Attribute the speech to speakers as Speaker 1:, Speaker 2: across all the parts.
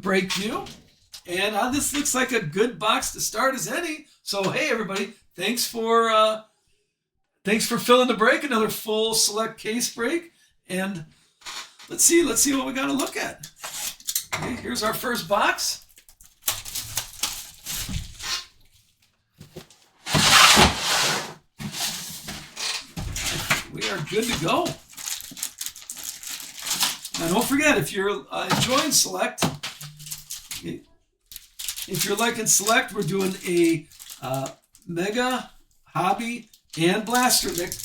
Speaker 1: break view. And this looks like a good box to start as any. So, hey, everybody, thanks for filling the break. Another full select case break. And let's see what we got to look at. Okay, here's our first box. We are good to go. Now, don't forget, if you're enjoying Select, if you're liking Select, we're doing a Mega, Hobby, and Blaster mix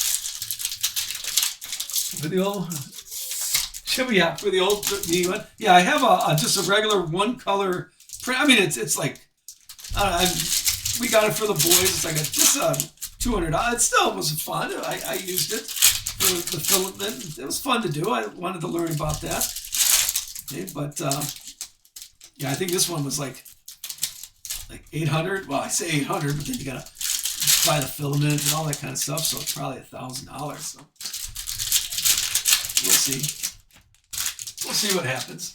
Speaker 1: for the old. For the old one. Yeah, I have just a regular one color print. I mean, it's like we got it for the boys. It's like just $200. It still was fun. I used it for the filament. It was fun to do. I wanted to learn about that. Okay, but yeah, I think this one was like $800. Well, I say $800, but then you gotta buy the filament and all that kind of stuff. So it's probably $1,000. So we'll see. We'll see what happens.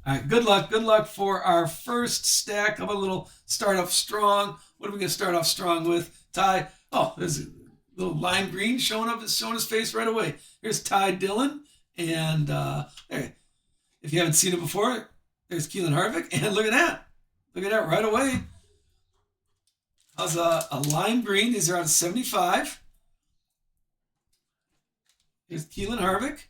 Speaker 1: All right, good luck. Good luck for our first stack. How about a little start off strong? What are we going to start off strong with? Ty. Oh, there's a little lime green showing his face right away. Here's Ty Dillon. And there, if you haven't seen it before, there's Keelan Harvick. And look at that. Look at that right away. How's a lime green? These are out of 75. Here's Keelan Harvick.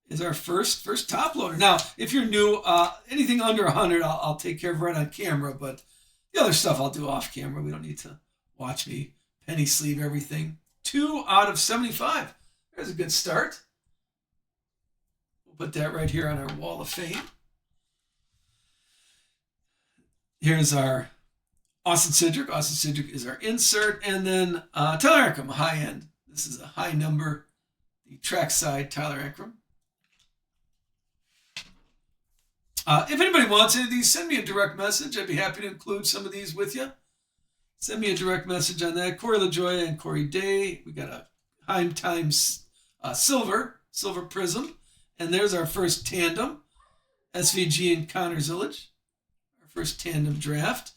Speaker 1: Is our first top loader. Now, if you're new, anything under 100, I'll take care of right on camera, but the other stuff I'll do off camera. We don't need to watch me penny sleeve everything. 2 out of 75. There's a good start. We'll put that right here on our wall of fame. Here's our Austin Cindric. Austin Cindric is our insert, and then Tyler Ankrum, high end. This is a high number. The trackside Tyler Ankrum. If anybody wants any of these, send me a direct message. I'd be happy to include some of these with you. Send me a direct message on that. Corey LaJoya and Corey Day. We got a Heim Times silver prism. And there's our first tandem. SVG and Connor Zillage. Our first tandem draft.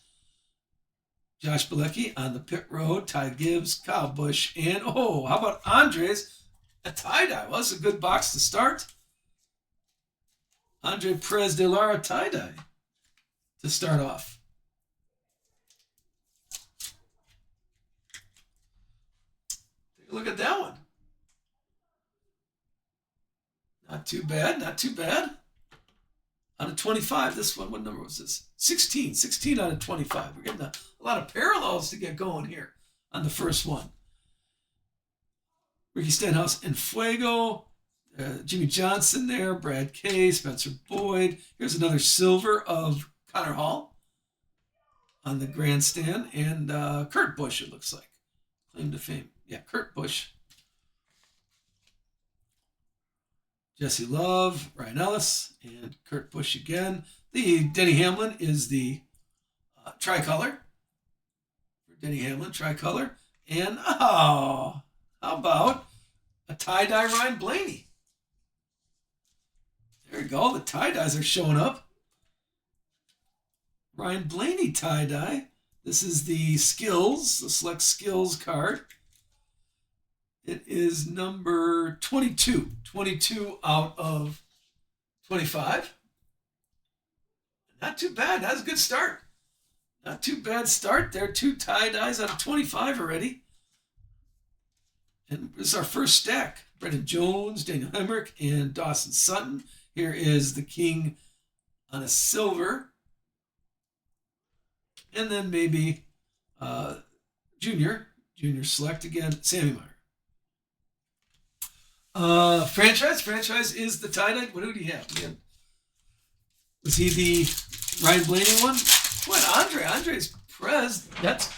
Speaker 1: Josh Bilecki on the pit road. Ty Gibbs, Kyle Busch, and how about Andres? A tie-dye. Well, that's a good box to start. Andre Perez de Lara tie-dye to start off. Take a look at that one. Not too bad, not too bad. Out of 25, this one, what number was this? 16 out of 25. We're getting a lot of parallels to get going here on the first one. Ricky Stenhouse and Fuego. Jimmy Johnson there, Brad Kay, Spencer Boyd. Here's another silver of Connor Hall on the grandstand. And Kurt Busch, it looks like. Claim to fame. Yeah, Kurt Busch. Jesse Love, Ryan Ellis, and Kurt Busch again. The Denny Hamlin is the tricolor. For Denny Hamlin, tricolor. And, how about a tie-dye Ryan Blaney? There you go. The tie-dyes are showing up. Ryan Blaney tie-dye. This is the Skills, the Select Skills card. It is number 22. 22 out of 25. Not too bad. That's a good start. Not too bad start there. 2 tie-dyes out of 25 already. And this is our first stack. Brendan Jones, Daniel Hemrick, and Dawson Sutton. Here is the King on a silver. And then maybe Junior Select again, Sammy Meyer. Franchise is the tie-dye. What do you have? Again? Was he the Ryan Blaney one? What, Andre's Perez, that's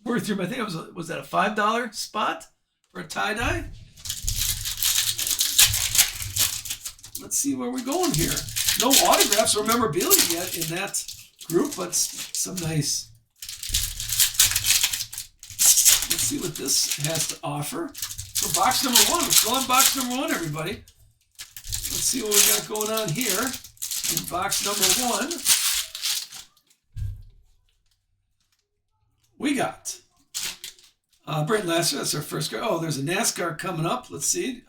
Speaker 1: worth your, I think it was that a $5 spot for a tie-dye? Let's see where we're going here. No autographs or memorabilia yet in that group, but some nice. Let's see what this has to offer. For box number 1, we're still on box number 1, everybody. Let's see what we got going on here. in box number 1, we got Brent Lasser. That's our first card. Oh, there's a NASCAR coming up. Let's see.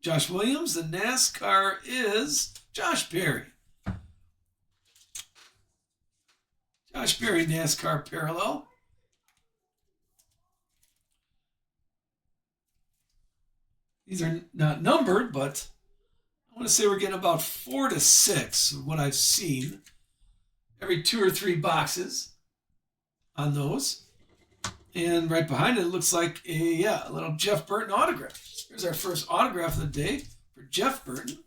Speaker 1: Josh Williams. The NASCAR is Josh Berry. Josh Berry NASCAR parallel. These are not numbered, but I want to say we're getting about 4 to 6 of what I've seen. Every 2 or 3 boxes on those. And right behind it, it looks like a little Jeff Burton autograph. Here's our first autograph of the day for Jeff Burton.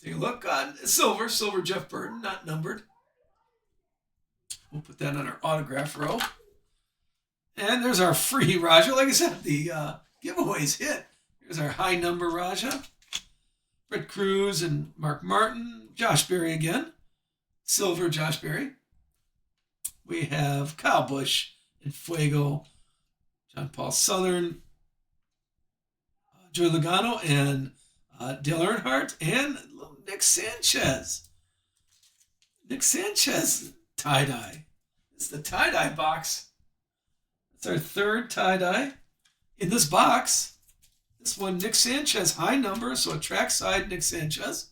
Speaker 1: Take a look on silver Jeff Burton, not numbered. We'll put that on our autograph row. And there's our free Raja. Like I said, the giveaways hit. Here's our high number Raja. Brett Cruz and Mark Martin. Josh Berry again. Silver Josh Berry. We have Kyle Busch and Fuego. John Paul Southern. Joey Logano and Dale Earnhardt. And Nick Sanchez. Nick Sanchez tie-dye. It's the tie-dye box. It's our third tie-dye in this box. This one, Nick Sanchez, high number, so a trackside Nick Sanchez.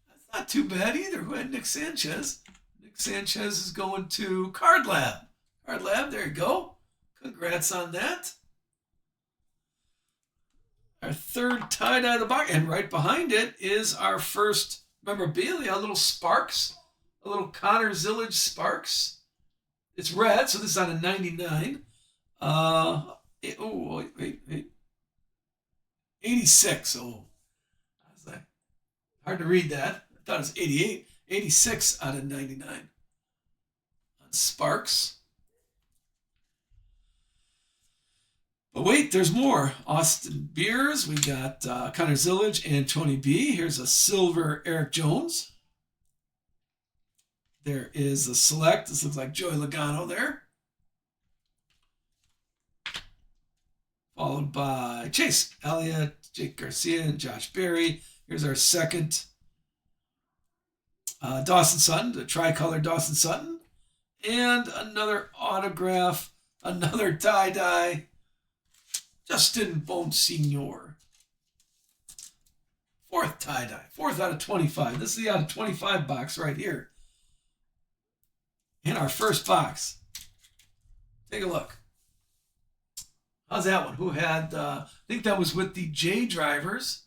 Speaker 1: That's not too bad either. Who had Nick Sanchez? Nick Sanchez is going to Card Lab. Card Lab, there you go. Congrats on that. Our third tie-dye of the box. And right behind it is our first memorabilia, a little Sparks. A little Connor Zillage Sparks. It's red, so this is on a 99. Wait. 86. Oh, I was like, hard to read that. I thought it was 88. 86 out of 99. On Sparks. But wait, there's more. Austin Beers. We got Connor Zillage and Tony B. Here's a silver Eric Jones. There is a select. This looks like Joey Logano there. Followed by Chase Elliott, Jake Garcia, and Josh Berry. Here's our second Dawson Sutton, the tricolor Dawson Sutton. And another autograph, another tie-dye, Justin Bonsignor. Fourth tie-dye, 4th out of 25. This is the out of 25 box right here. In our first box. Take a look. How's that one? Who had, I think that was with the J Drivers.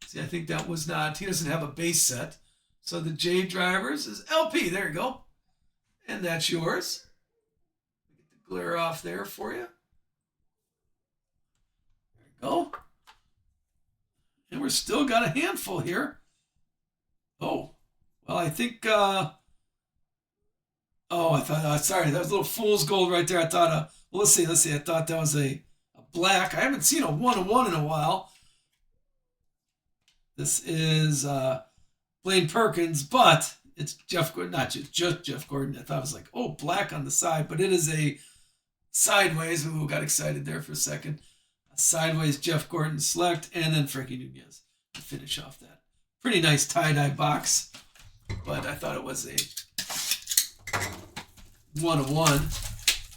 Speaker 1: See, I think that was not, he doesn't have a base set. So the J Drivers is LP. There you go. And that's yours. Get the glare off there for you. There you go. And we're still got a handful here. Oh, well, I think, I thought, sorry, that was a little fool's gold right there. I thought, well, let's see. I thought that was a black. I haven't seen a 1-1 in a while. This is Blaine Perkins, but it's Jeff Gordon, not just Jeff Gordon. I thought it was like, oh, black on the side, but it is a sideways. Ooh, got excited there for a second. A sideways Jeff Gordon select, and then Frankie Nunez to finish off that. Pretty nice tie-dye box, but I thought it was a 1-1.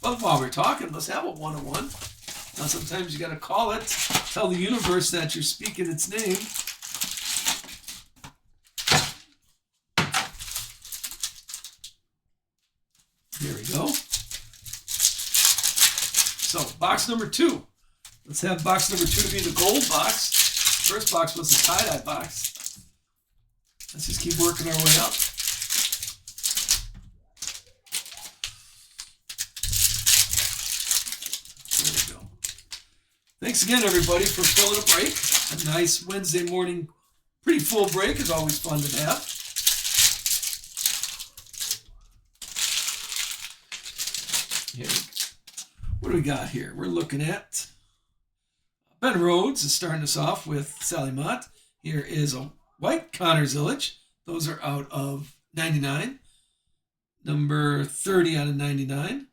Speaker 1: Well, while we're talking, let's have a 1-1. Now, sometimes you got to call it, tell the universe that you're speaking its name. Here we go. So, box number 2. Let's have box number 2 to be the gold box. First box was the tie-dye box. Let's just keep working our way up. Thanks again, everybody, for filling a break. A nice Wednesday morning, pretty full break is always fun to have. Here, what do we got here? We're looking at Ben Rhodes is starting us off with Sally Mott. Here is a white Connor Zillage. Those are out of 99. Number 30 out of 99.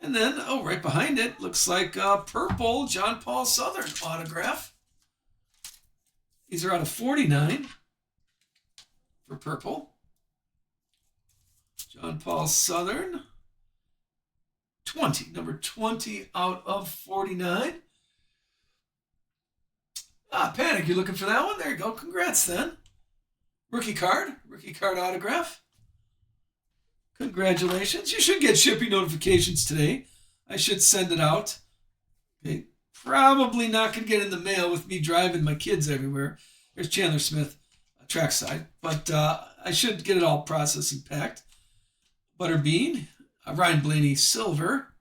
Speaker 1: And then, oh, right behind it, looks like purple John Paul Southern autograph. These are out of 49 for purple. John Paul Southern. 20, number 20 out of 49. Panic, you're looking for that one? There you go. Congrats then. Rookie card autograph. Congratulations. You should get shipping notifications today. I should send it out. Okay. Probably not going to get in the mail with me driving my kids everywhere. There's Chandler Smith, trackside. But I should get it all processed and packed. Butterbean, Ryan Blaney silver.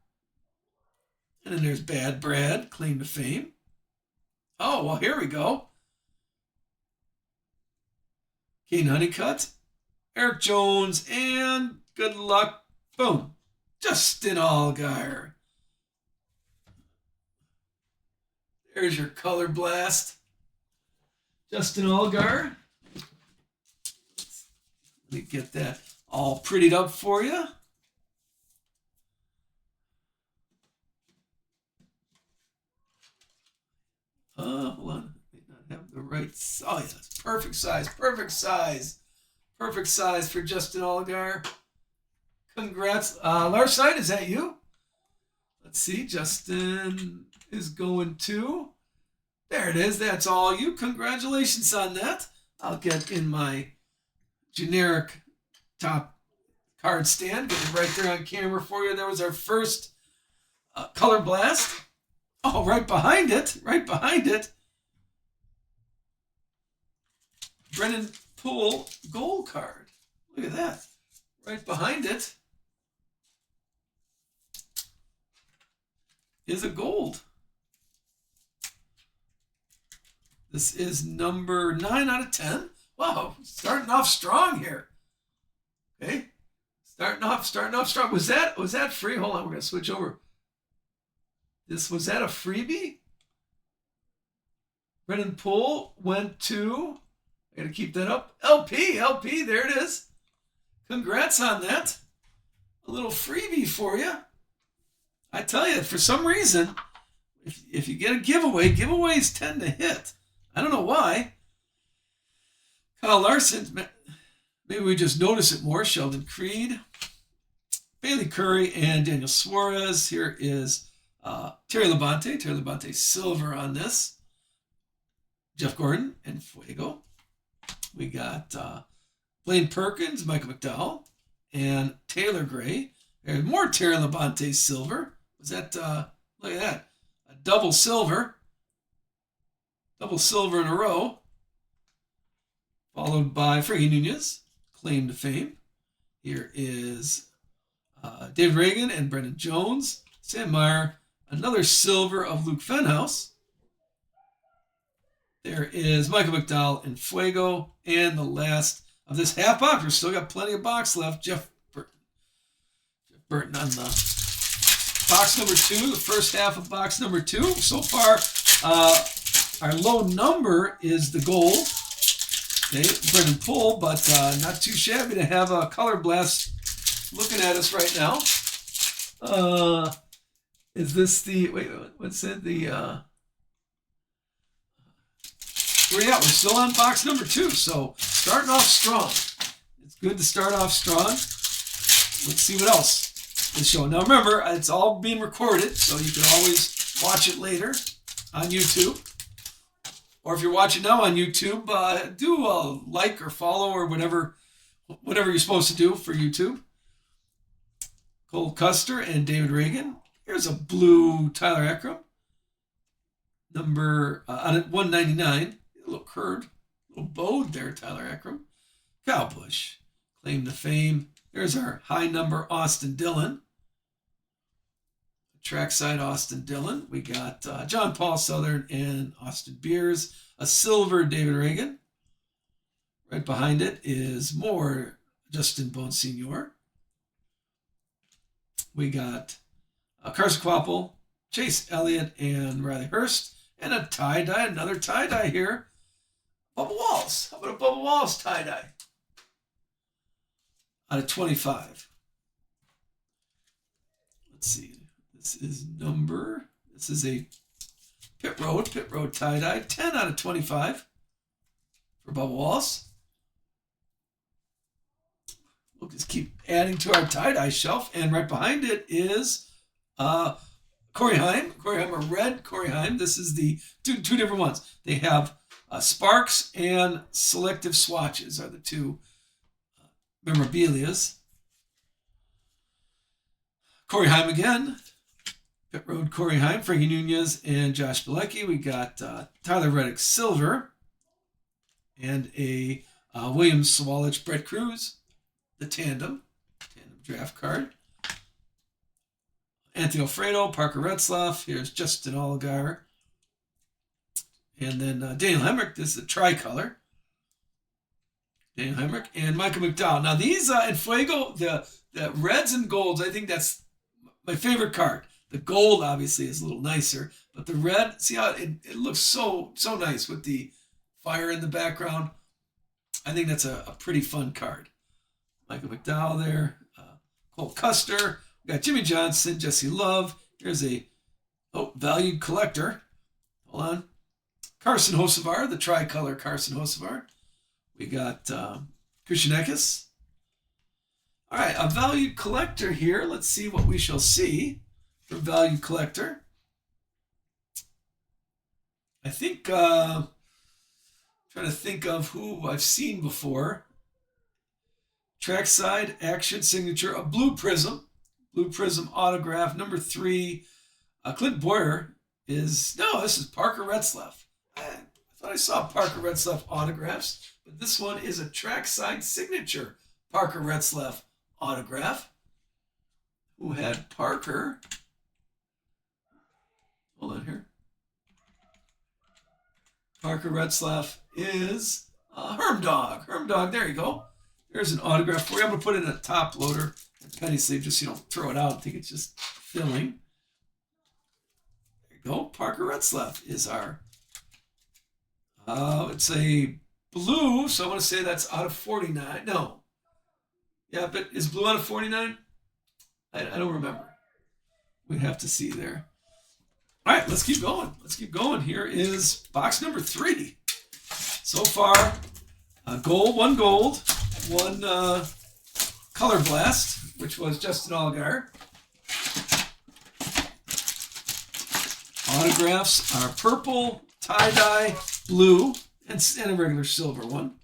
Speaker 1: And then there's Bad Brad, claim to fame. Oh, well, here we go. Kane Honeycutt, Eric Jones, and good luck. Boom. Justin Allgaier. There's your color blast. Justin Allgaier. Let me get that all prettied up for you. Hold on. I may not have the right. Oh, yeah. Perfect size. Perfect size. Perfect size for Justin Allgaier. Congrats. Larson, is that you? Let's see. Justin is going to. There it is. That's all you. Congratulations on that. I'll get in my generic top card stand. Get it right there on camera for you. There was our first color blast. Oh, right behind it. Right behind it. Brennan Poole gold card. Look at that. Right behind it is a gold. This is number 9 out of 10. Wow, starting off strong here. Okay, starting off strong. Was that free? Hold on, we're gonna switch over. Was that a freebie? Brennan Poole went to. I gotta keep that up. LP. There it is. Congrats on that. A little freebie for you. I tell you, for some reason, if you get a giveaway, giveaways tend to hit. I don't know why. Kyle Larson, maybe we just notice it more. Sheldon Creed, Bailey Curry, and Daniel Suarez. Here is Terry Labonte silver on this. Jeff Gordon and Fuego. We got Blaine Perkins, Michael McDowell, and Taylor Gray. There's more Terry Labonte silver. Was that, look at that, a double silver in a row, followed by Frankie Nunez, claim to fame. Here is David Reagan and Brendan Jones. Sam Meyer, another silver of Luke Fenhouse. There is Michael McDowell and Fuego. And the last of this half box. We've still got plenty of box left. Jeff Burton on the box number 2, the first half of box number 2. So far, our low number is the gold. Okay, Brendan Poole, but not too shabby to have a color blast looking at us right now. Is this the, wait, what's it? We're still on box number 2, so starting off strong. It's good to start off strong. Let's see what else is showing. Now remember, it's all being recorded, so you can always watch it later on YouTube. Or if you're watching now on YouTube, do a like or follow or whatever you're supposed to do for YouTube. Cole Custer and David Reagan. Here's a blue Tyler Eckram. Number on 199. A little curved, a little bowed there, Tyler Eckram. Kyle Busch, claim to fame. There's our high number Austin Dillon. Trackside Austin Dillon. We got John Paul Southern and Austin Beers. A silver David Reagan. Right behind it is more Justin Bonsignor. We got Carson Kvapil, Chase Elliott, and Riley Hurst. And a tie-dye, another tie-dye here. Bubba Walls. How about a Bubba Walls tie-dye? Out of 25. Let's see. This is a Pit Road tie-dye, 10 out of 25 for Bubba Wallace. We'll just keep adding to our tie-dye shelf, and right behind it is Corey Heim. Corey Heim, or red Corey Heim. This is the two different ones. They have Sparks and Selective Swatches are the two memorabilias. Corey Heim again. Pit Road Corey Heim, Frankie Nunez, and Josh Bilecki. We got Tyler Reddick Silver and a William Sawalich Brett Cruz, the tandem draft card. Anthony Alfredo, Parker Retzlaff. Here's Justin Allgaier. And then Daniel Hemrick. This is a tricolor. Daniel Hemrick and Michael McDowell. Now these in Fuego, the reds and golds, I think that's my favorite card. The gold obviously is a little nicer, but the red, see how it looks so nice with the fire in the background. I think that's a pretty fun card. Michael McDowell there. Cole Custer. We got Jimmy Johnson, Jesse Love. Here's a valued collector. Hold on. Carson Hocevar, the tricolor Carson Hocevar. We got Christian Eckes. All right, a valued collector here. Let's see what we shall see for valued collector. I think, trying to think of who I've seen before. Trackside Action Signature, a Blue Prism autograph, number 3. Clint Boyer this is Parker Retzlaff. I thought I saw Parker Retzlaff autographs, but this one is a Trackside Signature Parker Retzlaff autograph. Who had Parker? Hold on here. Parker Retzlaff is Herm Dog. Herm Dog, there you go. There's an autograph for you. I'm going to put it in a top loader, a penny sleeve, just so you don't throw it out. I think it's just filling. There you go. Parker Retzlaff is our, it's a blue, so I want to say that's out of 49. No. Yeah, but is blue out of 49? I don't remember. We'd have to see there. All right, let's keep going. Here is box number 3. So far, one gold, one color blast, which was Justin Allgaier. Autographs are purple, tie-dye, blue, and a regular silver one.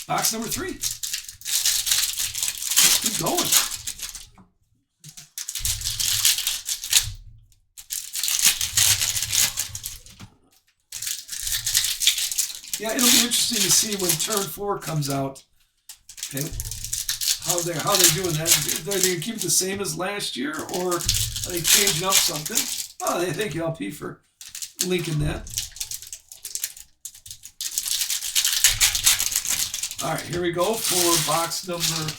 Speaker 1: Box number 3. Let's keep going. Yeah, it'll be interesting to see when turn 4 comes out. Okay, how they're doing that. Are they going to keep it the same as last year, or are they changing up something? Oh, thank you, LP, for linking that. All right, here we go for box number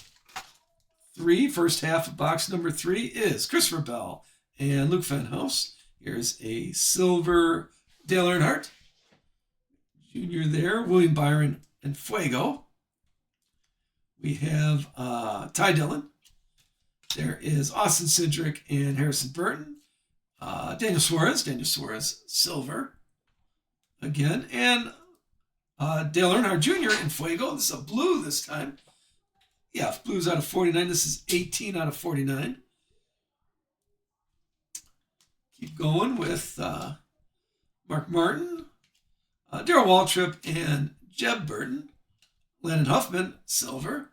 Speaker 1: 3. First half of box number 3 is Christopher Bell and Luke Fenhaus. Here's a silver Dale Earnhardt Jr. there, William Byron and Fuego. We have Ty Dillon. There is Austin Cindric and Harrison Burton. Daniel Suarez, silver again, and Dale Earnhardt Jr. in Fuego. This is a blue this time. Yeah, blue's out of 49. This is 18 out of 49. Keep going with Mark Martin, Darrell Waltrip, and Jeb Burton. Landon Huffman, silver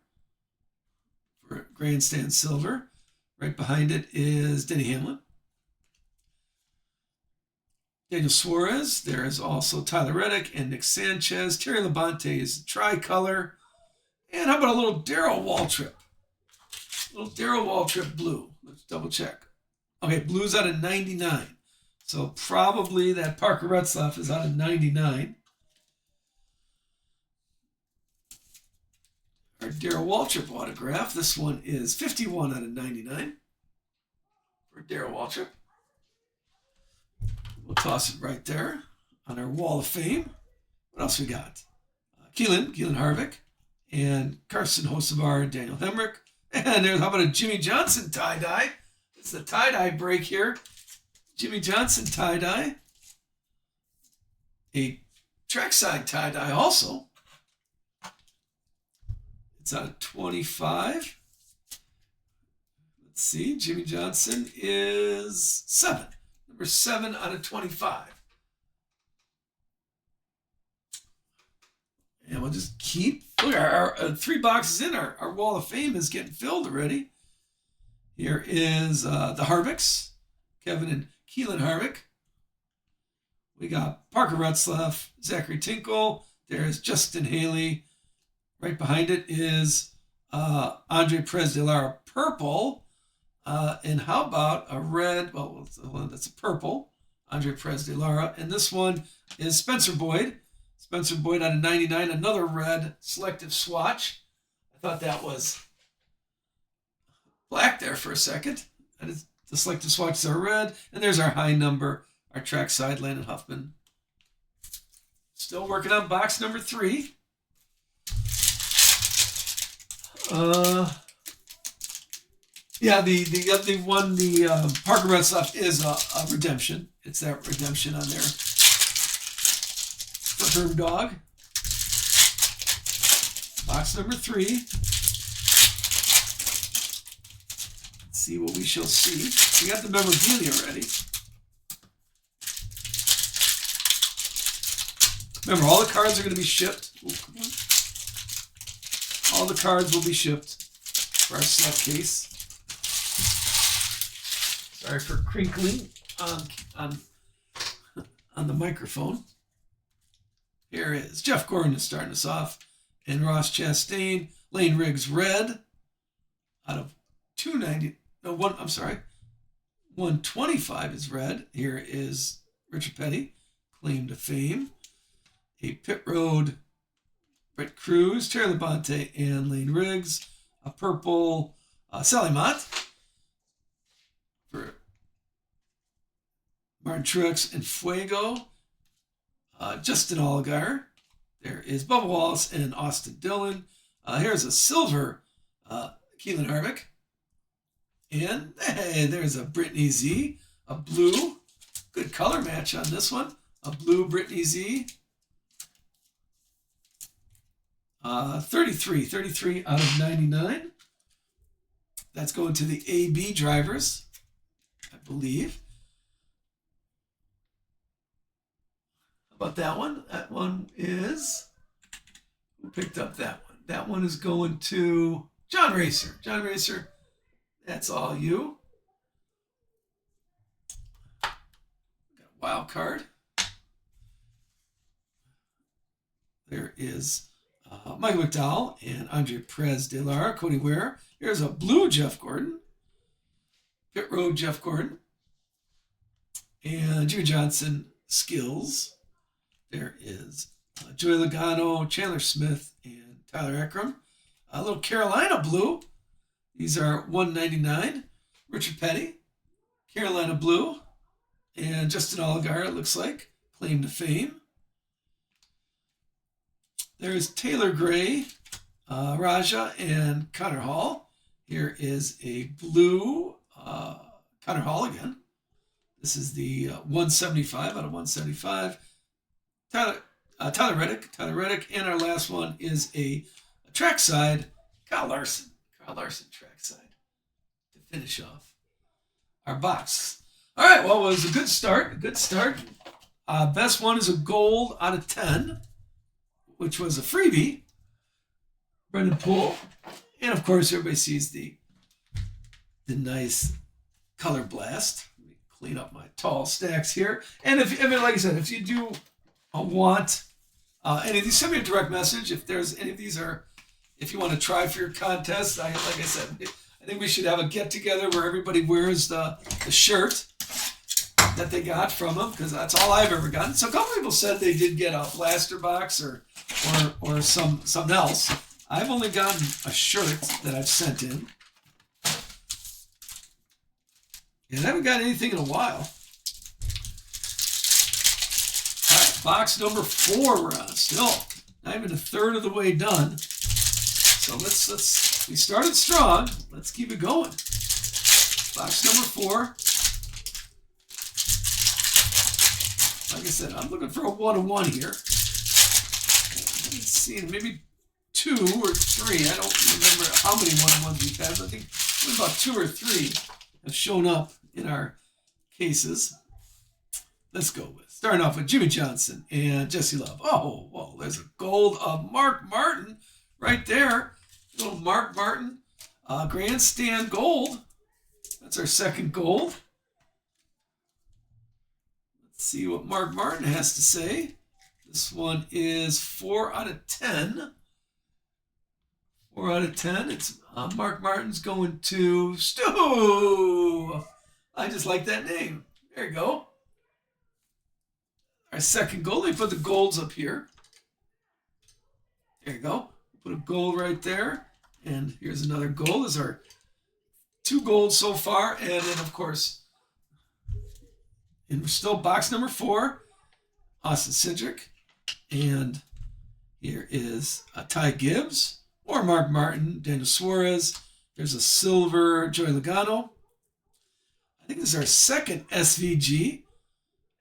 Speaker 1: for Grandstand silver. Right behind it is Denny Hamlin. Daniel Suarez. There is also Tyler Reddick and Nick Sanchez. Terry Labonte is tricolor. And how about a little Darrell Waltrip? Blue. Let's double check. Okay, blue's out of 99. So probably that Parker Retzlaff is out of 99. Our Darrell Waltrip autograph. This one is 51 out of 99 for Darrell Waltrip. We'll toss it right there on our wall of fame. What else we got? Keelan Harvick and Carson Hocevar and Daniel Hemrick. And there's, how about a Jimmy Johnson tie-dye? It's the tie-dye break here. Jimmy Johnson tie-dye. A trackside tie-dye also. It's out of 25. Let's see, Jimmy Johnson is 7. Number 7 out of 25. And we'll just keep, look, our 3 boxes in, our wall of fame is getting filled already. Here is the Harvicks, Kevin and Keelan Harvick. We got Parker Retzlaff, Zachary Tinkle. There's Justin Haley. Right behind it is Andre Perez de Lara purple. And how about a red? Well, that's a purple. Andre Perez de Lara. And this one is Spencer Boyd. Spencer Boyd out of 99. Another red selective swatch. I thought that was black there for a second. That is, the selective swatches are red. And there's our high number, our trackside, Landon Huffman. Still working on box number 3. Yeah, the one, the Parker Retzlaff is a redemption. It's that redemption on there for Herb Dog. Box number 3. Let's see what we shall see. We got the memorabilia ready. Remember, all the cards are going to be shipped. Ooh, come on. All the cards will be shipped for our slipcase. Sorry for crinkling on the microphone. Here is Jeff Gordon is starting us off, and Ross Chastain, Lane Riggs red out of 290. No, one. I'm sorry, 125 is red. Here is Richard Petty, claim to fame. A pit road, Brett Cruz, Terry Labonte, and Lane Riggs. A purple Sally Mott for Martin Truex and Fuego. Justin Allgaier. There is Bubba Wallace and Austin Dillon. Here's a silver Keelan Harvick. And hey, there's a Brittany Z. A blue. Good color match on this one. A blue Brittany Z. 33 out of 99. That's going to the AB drivers, I believe. How about that one? That one is, who picked up that one? That one is going to John Racer. John Racer, that's all you. Got a wild card. There is Michael McDowell and Andre Perez de Lara, Cody Ware. Here's a blue Jeff Gordon. Pit Road Jeff Gordon. And Jimmy Johnson skills. There is Joey Logano, Chandler Smith, and Tyler Eckram. A little Carolina blue. These are $199. Richard Petty, Carolina blue. And Justin Allgaier, it looks like. Claim to fame. There's Taylor Gray, Raja, and Connor Hall. Here is a blue Connor Hall again. This is the 175 out of 175. Tyler Reddick. And our last one is a trackside, Kyle Larson. Kyle Larson trackside to finish off our box. All right, well, it was a good start. Best one is a gold out of 10. Which was a freebie, Brendan Poole. And of course, everybody sees the nice color blast. Let me clean up my tall stacks here. And like I said, if you do want any of these, send me a direct message. If there's any of these if you want to try for your contest, like I said, I think we should have a get together where everybody wears the shirt that they got from them, because that's all I've ever gotten. So a couple people said they did get a blaster box or something else. I've only gotten a shirt that I've sent in. And I haven't got anything in a while. All right, box number 4 we're on. Still not even a third of the way done. So let's We started strong. Let's keep it going. Box number 4. Like I said, I'm looking for a 1-1 here. Let's see, maybe 2 or 3. I don't remember how many 1-1s we've had. I think about 2 or 3 have shown up in our cases. Let's go with starting off with Jimmie Johnson and Jesse Love. Oh, well, there's a gold of Mark Martin right there. Little Mark Martin grandstand gold. That's our second gold. Let's see what Mark Martin has to say. This one is 4 out of 10. 4 out of 10. It's Mark Martin's going to Stu. I just like that name. There you go. Our second gold. Let me put the golds up here. There you go. Put a gold right there. And here's another gold. These are 2 golds so far. And then, of course, and we're still box number 4, Austin Cindric. And here is Ty Gibbs, or Mark Martin, Daniel Suarez. There's a silver Joey Logano. I think this is our second SVG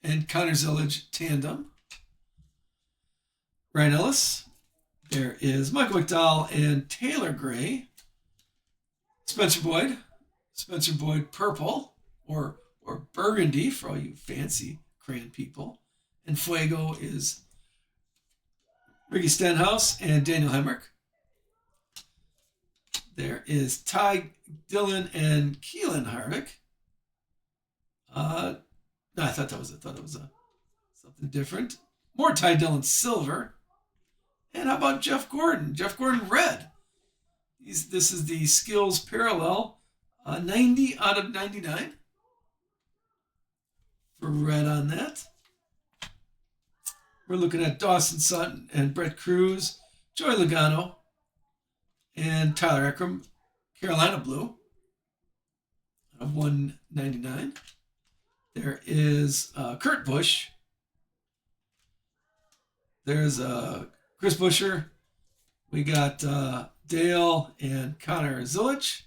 Speaker 1: and Connor Zellage tandem. Ryan Ellis. There is Michael McDowell and Taylor Gray. Spencer Boyd purple or burgundy for all you fancy crayon people. And Fuego is Ricky Stenhouse and Daniel Hemrick. There is Ty Dillon and Keelan Harvick. No, I thought it was something different. More Ty Dillon silver. And how about Jeff Gordon? Jeff Gordon red. This is the Skills Parallel 90 out of 99 for red on that. We're looking at Dawson Sutton and Brett Cruz, Joey Logano, and Tyler Eckram, Carolina blue of 199. There is Kurt Busch. There's Chris Buescher. We got Dale and Connor Zellage.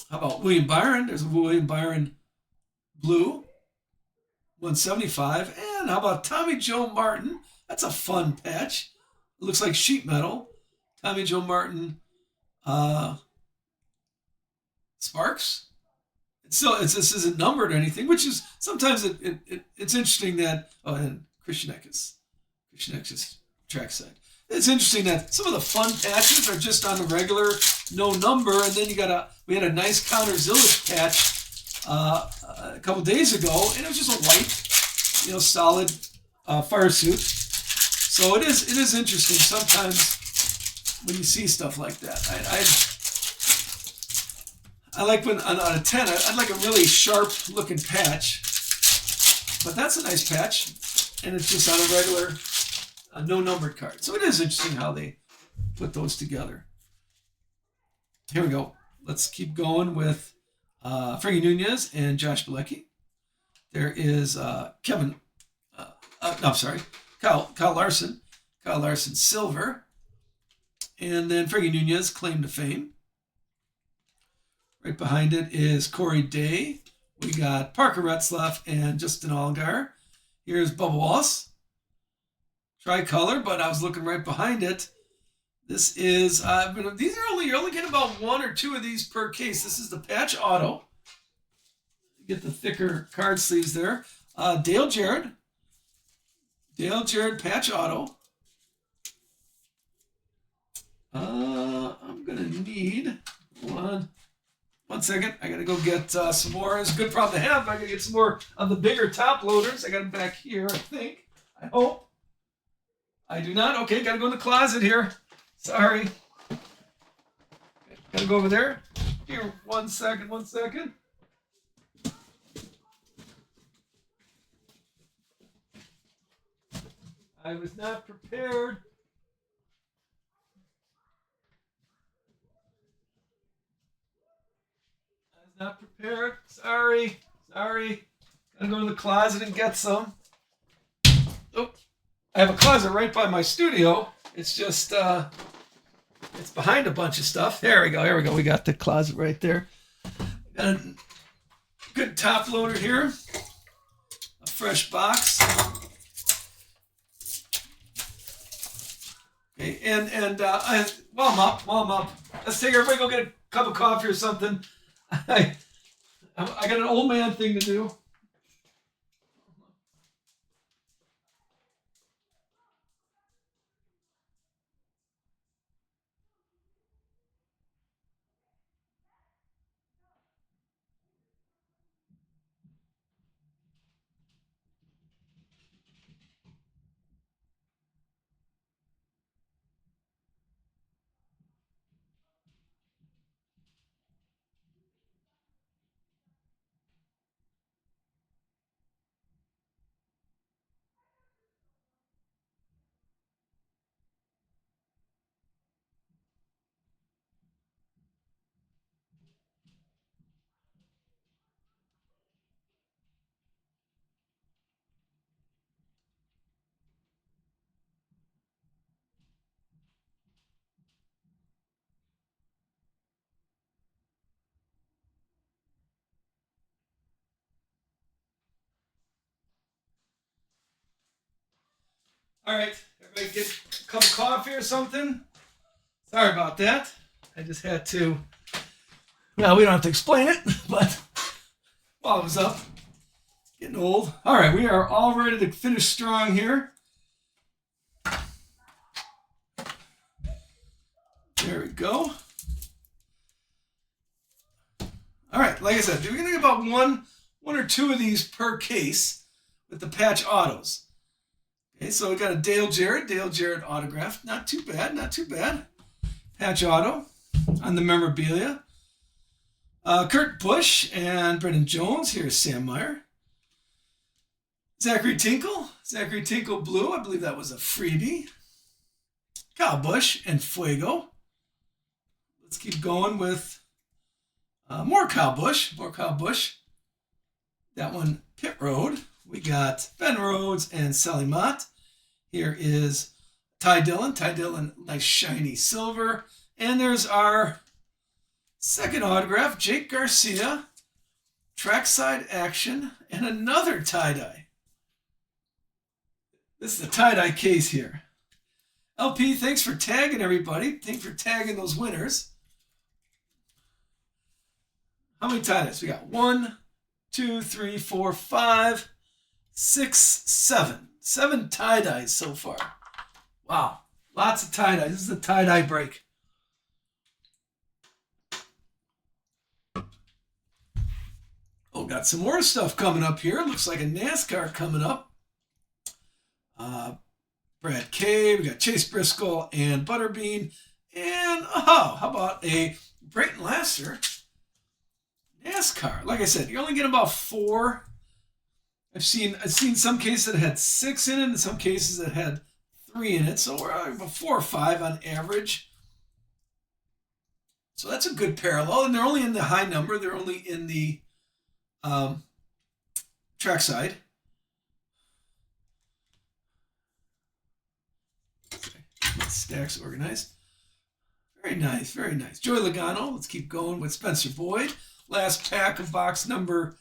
Speaker 1: How about William Byron? There's a William Byron blue, 175. And how about Tommy Joe Martin? That's a fun patch. It looks like sheet metal. Tommy Joe Martin Sparks. This isn't numbered or anything, which is sometimes it's interesting that, and Christian Eckes trackside. It's interesting that some of the fun patches are just on the regular, no number, and then we had a nice Connor Zellage patch a couple days ago, and it was just a white, solid fire suit. So it is interesting sometimes when you see stuff like that. I like when on a 10, I'd like a really sharp looking patch, but that's a nice patch, and it's just on a regular, no numbered card. So it is interesting how they put those together. Here we go. Let's keep going with Frankie Nunez and Josh Bilecki. There is Kyle Larson. Kyle Larson silver. And then Frankie Nunez, claim to fame. Right behind it is Corey Day. We got Parker Retzlaff and Justin Allgaier. Here's Bubba Wallace. Tricolor, but I was looking right behind it. This is, these are you're only getting about 1 or 2 of these per case. This is the patch auto. You get the thicker card sleeves there. Dale Jarrett patch auto. I'm going to need, one second. I got to go get some more. It's a good problem to have. I got to get some more of the bigger top loaders. I got them back here, I think. I hope. I do not. Okay, got to go in the closet here. Sorry. Got to go over there. Here, one second. I was not prepared. Sorry. Gotta go to the closet and get some. Oh, I have a closet right by my studio. It's just, It's behind a bunch of stuff. There we go. Here we go. We got the closet right there. Got a good top loader here. A fresh box. Okay, and while I'm up. Let's take everybody go get a cup of coffee or something. I got an old man thing to do. All right, everybody get a cup of coffee or something. Sorry about that. I just had to. Well, we don't have to explain it, but while I was up, getting old. All right, we are all ready to finish strong here. There we go. All right, like I said, we're gonna get about one or two of these per case with the patch autos. Okay, so we got a Dale Jarrett autograph. Not too bad, not too bad. Patch auto on the memorabilia. Kurt Busch and Brendan Jones. Here's Sam Meyer. Zachary Tinkle blue. I believe that was a freebie. Kyle Busch and Fuego. Let's keep going with more Kyle Busch. That one, Pit Road. We got Ben Rhodes and Sally Mott. Here is Ty Dillon, nice shiny silver. And there's our second autograph, Jake Garcia, trackside action, and another tie-dye. This is the tie-dye case here. LP, thanks for tagging everybody. Thanks for tagging those winners. How many tie-dyes? We got 1, 2, 3, 4, 5, 6, 7. 7 tie-dyes so far. Wow. Lots of tie-dyes. This is a tie-dye break. Oh, got some more stuff coming up here. Looks like a NASCAR coming up. Brad Kay. We got Chase Briscoe and Butterbean. And, how about a Brayton Lasser NASCAR? Like I said, you only get about 4. I've seen some cases that had 6 in it and some cases that had 3 in it. So we're about 4 or 5 on average. So that's a good parallel. And they're only in the high number. They're only in the trackside. Stacks organized. Very nice, very nice. Joey Logano. Let's keep going with Spencer Boyd. Last pack of box number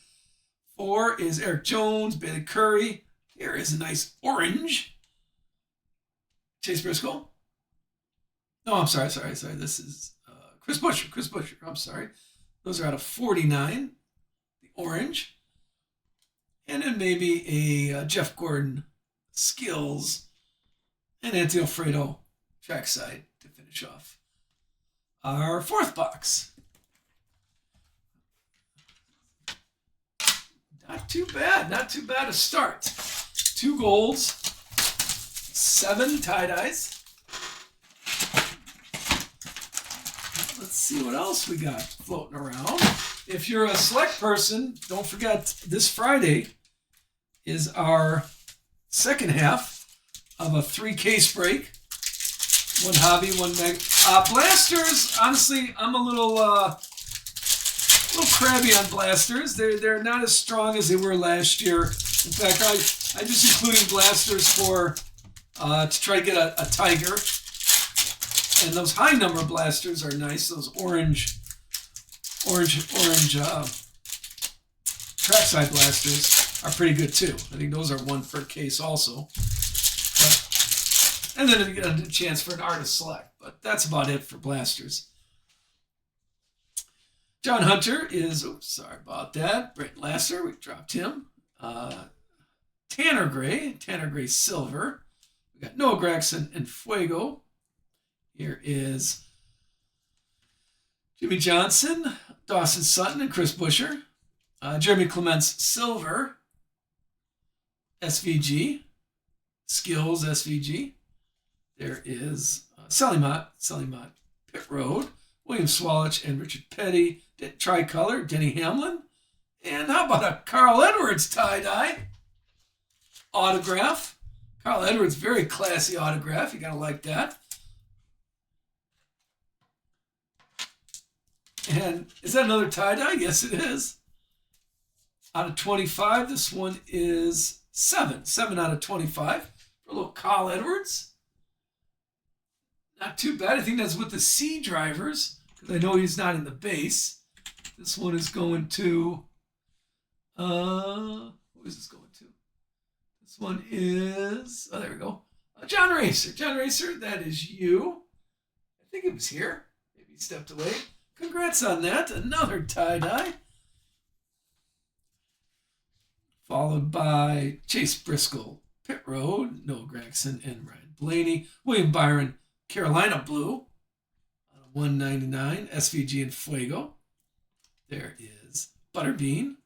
Speaker 1: 4 is Eric Jones, Bailey Curry. Here is a nice orange. Chase Briscoe. No, I'm sorry. This is Chris Buescher. I'm sorry. Those are out of 49. The orange. And then maybe a Jeff Gordon Skills and Anthony Alfredo trackside to finish off our 4th box. Not too bad to start. 2 golds, 7 tie-dyes. Let's see what else we got floating around. If you're a select person, don't forget this Friday is our second half of a 3-case break. 1 hobby, 1 mag. Blasters, honestly, I'm a little crabby on blasters. They're not as strong as they were last year. In fact, I just including blasters for to try to get a tiger. And those high number blasters are nice. Those orange trackside blasters are pretty good too. I think those are one per case also. But, and then you get a chance for an artist select. But that's about it for blasters. John Hunter is, oops, sorry about that. Brent Lasser, we dropped him. Tanner Gray Silver. We got Noah Gragson and Fuego. Here is Jimmy Johnson, Dawson Sutton, and Chris Buescher. Jeremy Clements Silver, SVG, Skills SVG. There is Sally Mott, Pit Road, William Swalich, and Richard Petty. Tricolor, Denny Hamlin. And how about a Carl Edwards tie-dye autograph? Carl Edwards, very classy autograph. You got to like that. And is that another tie-dye? Yes, it is. Out of 25, this one is 7. 7 out of 25 for a little Carl Edwards. Not too bad. I think that's with the C drivers, because I know he's not in the base. This one is going to, who is this going to? This one is, oh, there we go. John Racer. John Racer, that is you. I think it was here. Maybe he stepped away. Congrats on that. Another tie-dye. Followed by Chase Briscoe, Pit Road, Noah Gragson, and Ryan Blaney. William Byron, Carolina Blue, 199, SVG and Fuego. There is Butterbean.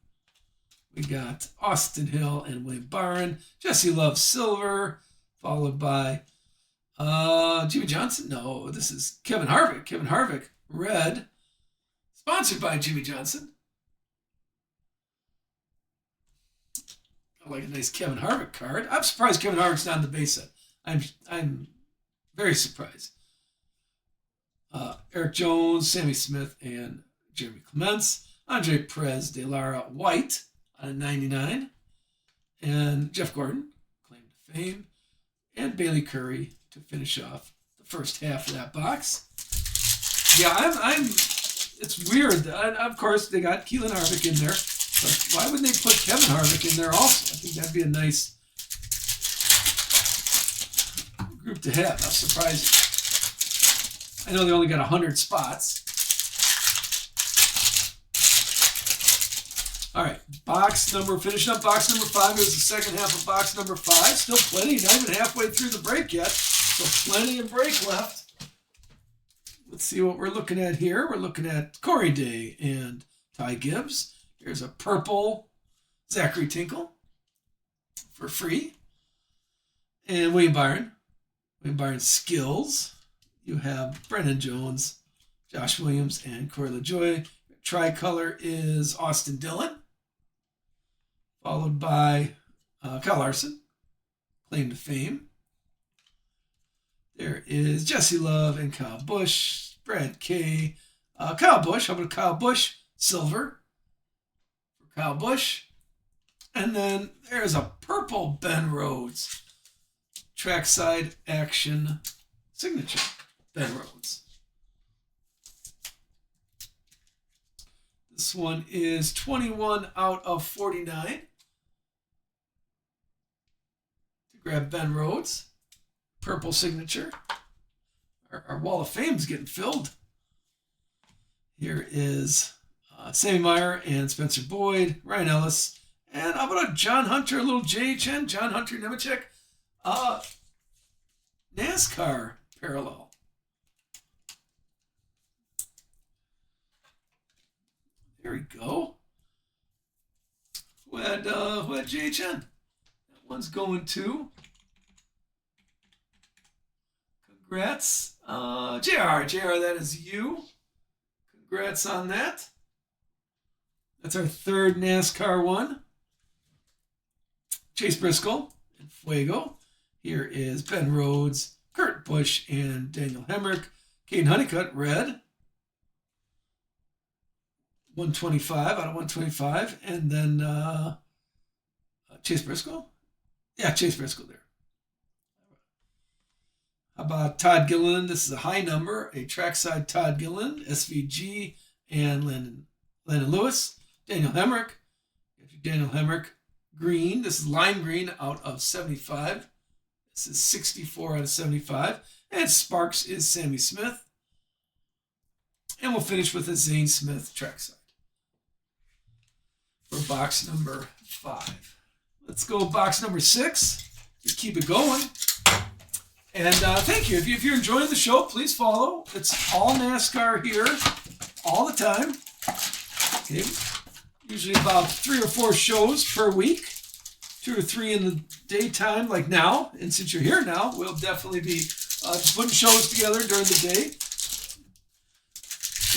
Speaker 1: We got Austin Hill and William Byron. Jesse Love Silver, followed by Jimmy Johnson. No, this is Kevin Harvick. Kevin Harvick, red, sponsored by Jimmy Johnson. I like a nice Kevin Harvick card. I'm surprised Kevin Harvick's not in the base set. I'm very surprised. Eric Jones, Sammy Smith, and Jeremy Clements. Andre Perez de Lara White on a 99. And Jeff Gordon, claim to fame. And Bailey Curry to finish off the first half of that box. Yeah, it's weird. Of course, they got Keelan Harvick in there. But why wouldn't they put Kevin Harvick in there also? I think that'd be a nice group to have. Not surprising. I know they only got 100 spots. All right, finishing up box number 5 is the second half of box number 5. Still plenty, not even halfway through the break yet. So plenty of break left. Let's see what we're looking at here. We're looking at Corey Day and Ty Gibbs. Here's a purple Zachary Tinkle for free. And William Byron. William Byron Skills. You have Brendan Jones, Josh Williams, and Corey LaJoie. Tricolor is Austin Dillon. Followed by Kyle Larson, claim to fame. There is Jesse Love and Kyle Busch. Brad K. Kyle Busch. How about Kyle Busch? Silver. Kyle Busch. And then there's a purple Ben Rhodes trackside action signature. Ben Rhodes. This one is 21 out of 49. To grab Ben Rhodes. Purple signature. Our Wall of Fame's getting filled. Here is Sammy Meyer and Spencer Boyd, Ryan Ellis, and how about a John Hunter, a little JHN, John Hunter Nemechek, NASCAR parallel. There we go. Who had JHN? That one's going to. Congrats. JR, that is you. Congrats on that. That's our third NASCAR one. Chase Briscoe and Fuego. Here is Ben Rhodes, Kurt Busch, and Daniel Hemrick. Caden Honeycutt, red. 125 out of 125. And then Chase Briscoe. Yeah, Chase Briscoe there. How about Todd Gilliland? This is a high number, a trackside Todd Gilliland, SVG, and Landon Lewis. Daniel Hemrick. Daniel Hemrick green. This is lime green out of 75. This is 64 out of 75. And Sparks is Sammy Smith. And we'll finish with a Zane Smith trackside for box number 5. Let's go box number 6. Just keep it going. And thank you. If you're enjoying the show, please follow. It's all NASCAR here all the time. Okay. Usually about 3 or 4 shows per week. 2 or 3 in the daytime, like now. And since you're here now, we'll definitely be putting shows together during the day.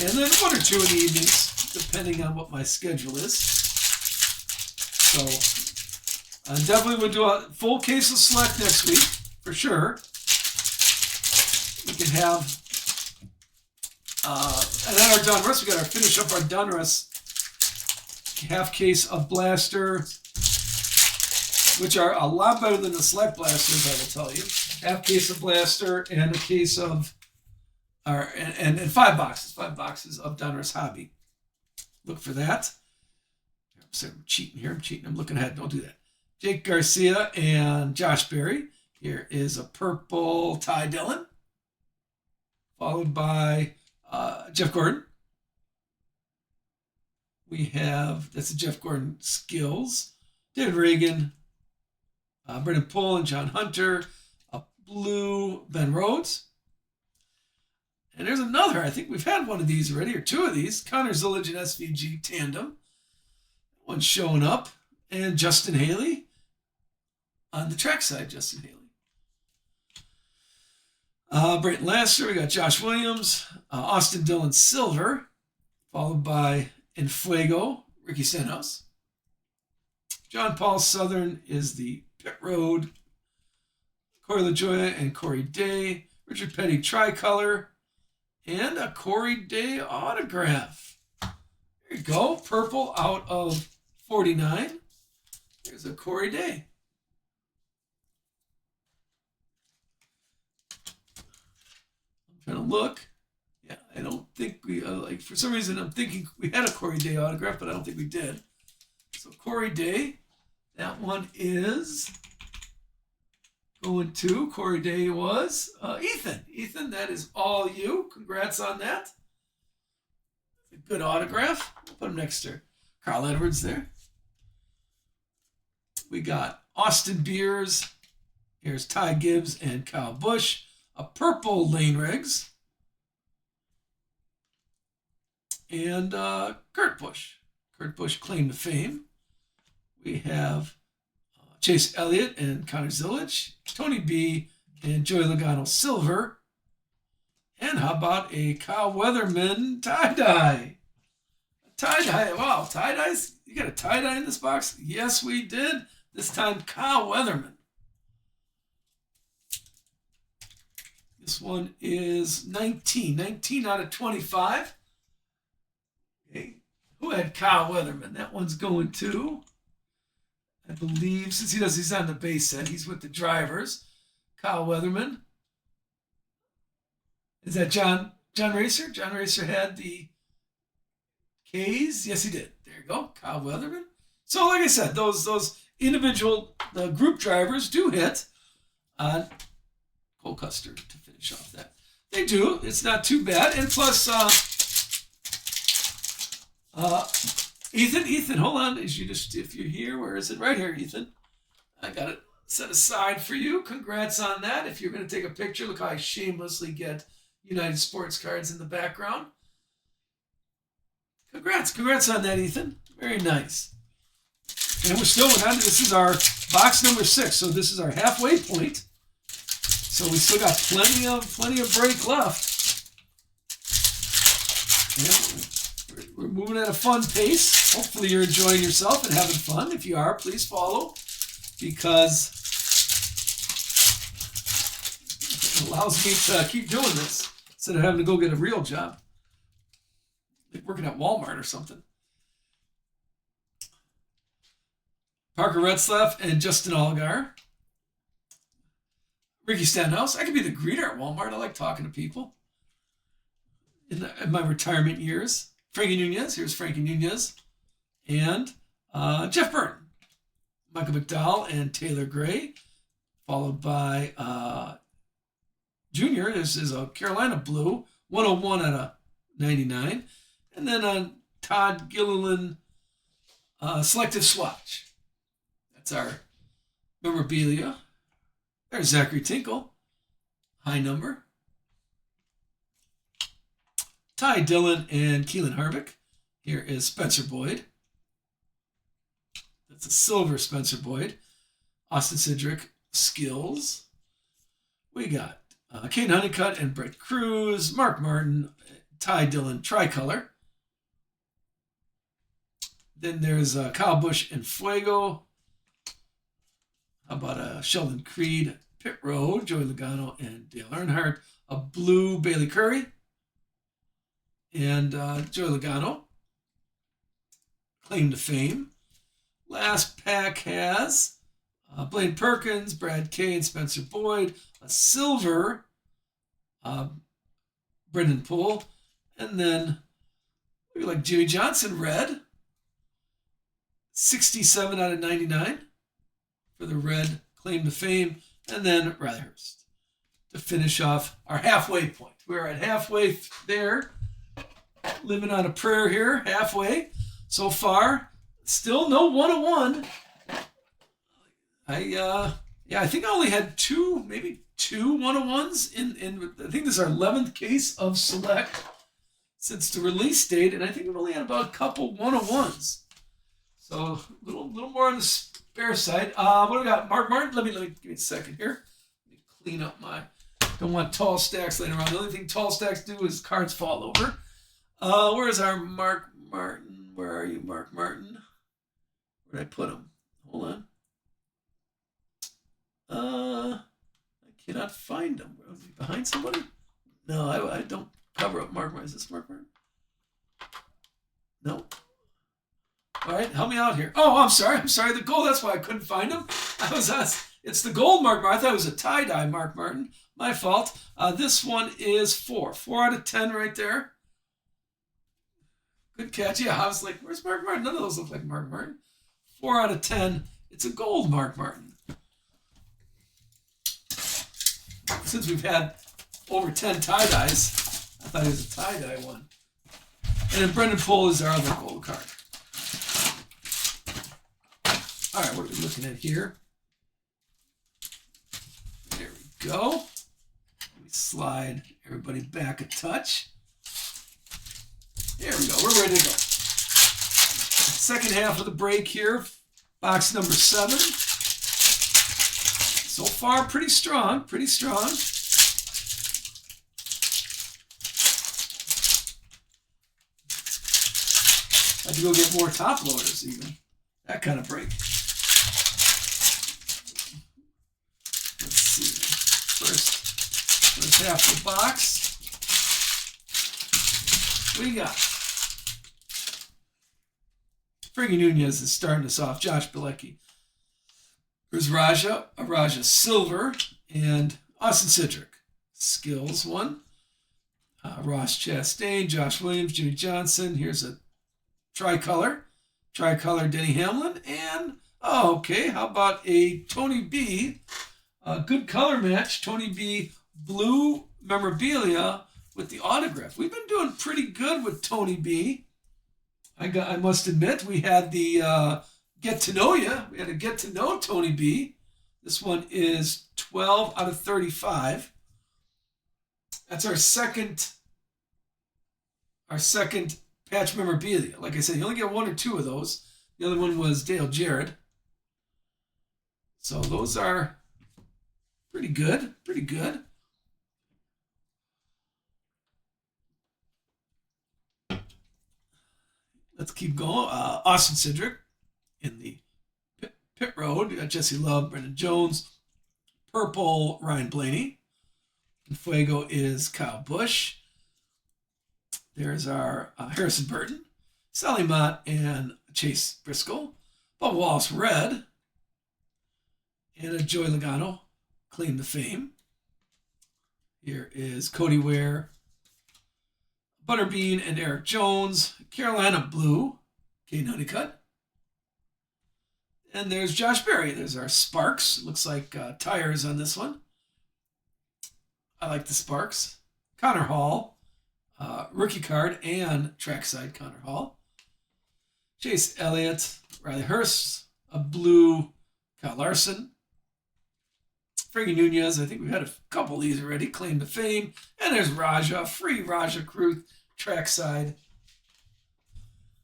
Speaker 1: And then 1 or 2 in the evenings, depending on what my schedule is. So I definitely would do a full case of Select next week, for sure. We can have, and then our Donruss, we got to finish up our Donruss half case of Blaster, which are a lot better than the Select Blasters, I will tell you. Half case of Blaster and a case of, and 5 boxes of Donruss Hobby. Look for that. I'm cheating here. I'm looking ahead. Don't do that. Jake Garcia and Josh Berry. Here is a purple Ty Dillon, followed by Jeff Gordon. We have, that's a Jeff Gordon Skills. David Reagan, Brendan Pohl and John Hunter. A blue Ben Rhodes. And there's another, I think we've had one of these already, or 2 of these. Connor Zillage and SVG Tandem. One's showing up. And Justin Haley on the trackside, Justin Haley. Brayton Laster, we got Josh Williams, Austin Dillon Silver, followed by Enfuego, Ricky Stenhouse. John Paul Southern is the Pit Road, Corey LaJoya and Corey Day, Richard Petty Tricolor, and a Corey Day autograph. There you go, purple out of 49. There's a Corey Day. I'm trying to look. Yeah, I don't think we, for some reason, I'm thinking we had a Corey Day autograph, but I don't think we did. So Corey Day, that one is going to, Corey Day was Ethan. Ethan, that is all you. Congrats on that. A good autograph. We'll put him next to Carl Edwards there. We got Austin Beers. Here's Ty Gibbs and Kyle Busch. A purple Lane Riggs. And Kurt Busch. Kurt Busch claim to fame. We have Chase Elliott and Connor Zillage. Tony B and Joey Logano Silver. And how about a Kyle Weatherman tie-dye? Tie-dye. Wow, tie-dyes? You got a tie-dye in this box? Yes, we did. This time, Kyle Weatherman. This one is 19 out of 25. Okay. Who had Kyle Weatherman? That one's going to, I believe, since he's on the base set, he's with the drivers. Kyle Weatherman. Is that John Racer? John Racer had the K's. Yes, he did. There you go. Kyle Weatherman. So, like I said, those individual group drivers do hit on Cole Custer to finish off that. They do. It's not too bad. And plus, Ethan, hold on. If you're here, where is it? Right here, Ethan. I got it set aside for you. Congrats on that. If you're going to take a picture, look how I shamelessly get United Sports Cards in the background. Congrats on that, Ethan. Very nice. And we're still on. This is our box number 6, so this is our halfway point. So we still got plenty of break left. Yeah, we're moving at a fun pace. Hopefully you're enjoying yourself and having fun. If you are, please follow, because it allows me to keep doing this instead of having to go get a real job, like working at Walmart or something. Parker Retzlaff and Justin Allgaier. Ricky Stenhouse. I could be the greeter at Walmart. I like talking to people in my retirement years. Frankie Nunez. Here's Frankie Nunez. And Jeff Burton. Michael McDowell and Taylor Gray. Followed by Junior. This is a Carolina Blue. 101 out of 99. And then Todd Gilliland Selective Swatch. That's our memorabilia. There's Zachary Tinkle. High number. Ty Dillon and Keelan Harvick. Here is Spencer Boyd. That's a silver Spencer Boyd. Austin Cindric Skills. We got Kane Honeycutt and Brett Cruz. Mark Martin. Ty Dillon Tricolor. Then there's Kyle Busch and Fuego. How about Sheldon Creed, Pit Road, Joey Logano and Dale Earnhardt. A blue Bailey Curry and Joey Logano. Claim to Fame. Last pack has Blaine Perkins, Brad Kane, Spencer Boyd. A silver Brendan Poole. And then we like Jimmy Johnson, red. 67 out of 99 for the red Claim to Fame. And then Rotherhurst to finish off our halfway point. We're at halfway there. Living on a prayer here, halfway. So far, still no 101. I think I only had maybe two 101s in I think this is our 11th case of Select since the release date, and I think we've only had about a couple 101s. So a little more on the spare side. What do we got? Mark Martin. Let me give me a second here. Let me clean up my. Don't want tall stacks laying around. The only thing tall stacks do is cards fall over. Where's our Mark Martin? Where are you, Mark Martin? Where did I put him? Hold on. I cannot find him. Was he behind somebody? No, I don't cover up Mark Martin. Is this Mark Martin? No. All right, help me out here. Oh, I'm sorry. The gold. That's why I couldn't find him. It's the gold Mark Martin. I thought it was a tie-dye Mark Martin. My fault. This one is 4. 4 out of 10 right there. Good catch. Yeah, I was like, where's Mark Martin? None of those look like Mark Martin. 4 out of 10. It's a gold Mark Martin. Since we've had over 10 tie-dyes, I thought it was a tie-dye one. And then Brendan Poole is our other gold card. All right, what are we looking at here? There we go. Let me slide everybody back a touch. There we go. We're ready to go. Second half of the break here. Box number 7. So far, pretty strong. Pretty strong. Had to go get more top loaders even. That kind of break. Let's see. First half of the box. What do you got? Frankie Nunez is starting us off. Josh Bilecki. There's Raja Silver, and Austin Cindric. Skills 1. Ross Chastain, Josh Williams, Jimmy Johnson. Here's a tricolor. Tricolor Denny Hamlin. And, how about a Tony B? A good color match. Tony B blue memorabilia with the autograph. We've been doing pretty good with Tony B. I must admit, we had the Get to Know You. We had a Get to Know Tony B. This one is 12 out of 35. That's our second patch memorabilia. Like I said, you only get 1 or 2 of those. The other one was Dale Jarrett. So those are pretty good. Pretty good. Let's keep going. Austin Cindric in the pit road. We got Jesse Love, Brendan Jones, purple Ryan Blaney. And Fuego is Kyle Busch. There's our Harrison Burton, Sally Mott, and Chase Briscoe. Bubba Wallace red. And a Joey Logano, Claim to Fame. Here is Cody Ware, Butterbean, and Eric Jones. Carolina Blue, Kane Honeycutt. And there's Josh Berry. There's our Sparks. Looks like tires on this one. I like the Sparks. Connor Hall, rookie card and trackside Connor Hall. Chase Elliott, Riley Hurst, a blue Kyle Larson. Frankie Nunez, I think we've had a couple of these already. Claim to Fame. And there's Raja, free Raja Kruth, trackside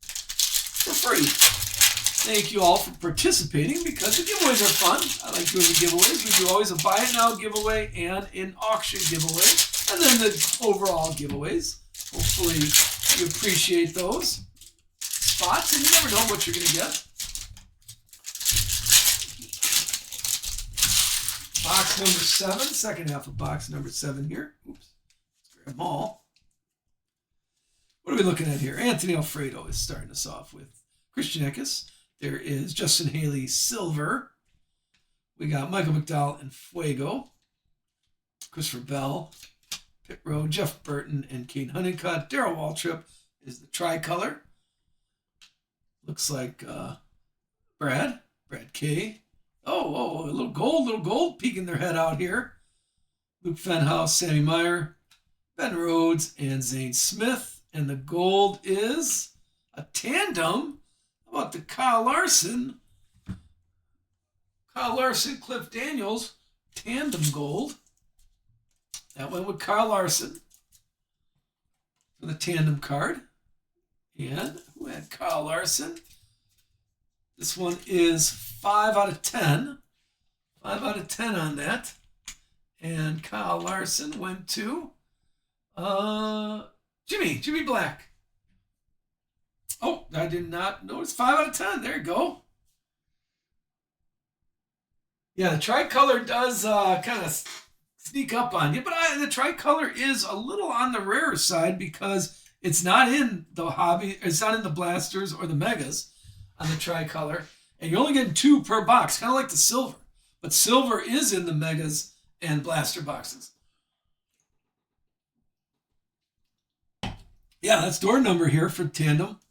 Speaker 1: for free. Thank you all for participating because the giveaways are fun. I like doing the giveaways. We do always a buy it now giveaway and an auction giveaway. And then the overall giveaways. Hopefully you appreciate those spots and you never know what you're going to get. Box number 7, second half of box number 7 here. Oops. Let's grab them all. What are we looking at here? Anthony Alfredo is starting us off with Christian Eckes. There is Justin Haley Silver. We got Michael McDowell and Fuego. Christopher Bell, Pit Road, Jeff Burton, and Kane Honeycutt. Darrell Waltrip is the tricolor. Looks like Brad K. Oh, a little gold peeking their head out here. Luke Fenhouse, Sammy Meyer, Ben Rhodes, and Zane Smith. And the gold is a tandem. How about the Kyle Larson, Cliff Daniels, tandem gold. That went with Kyle Larson for the tandem card. And who had Kyle Larson? This one is 5 out of 10. 5 out of 10 on that. And Kyle Larson went to Jimmy Black. Oh, I did not notice. 5 out of 10. There you go. Yeah, the tricolor does kind of sneak up on you, but the tricolor is a little on the rarer side because it's not in the hobby. It's not in the blasters or the megas on the tricolor, and you're only getting 2 per box, kind of like the silver. But silver is in the megas and blaster boxes. Yeah, that's door number here for tandem.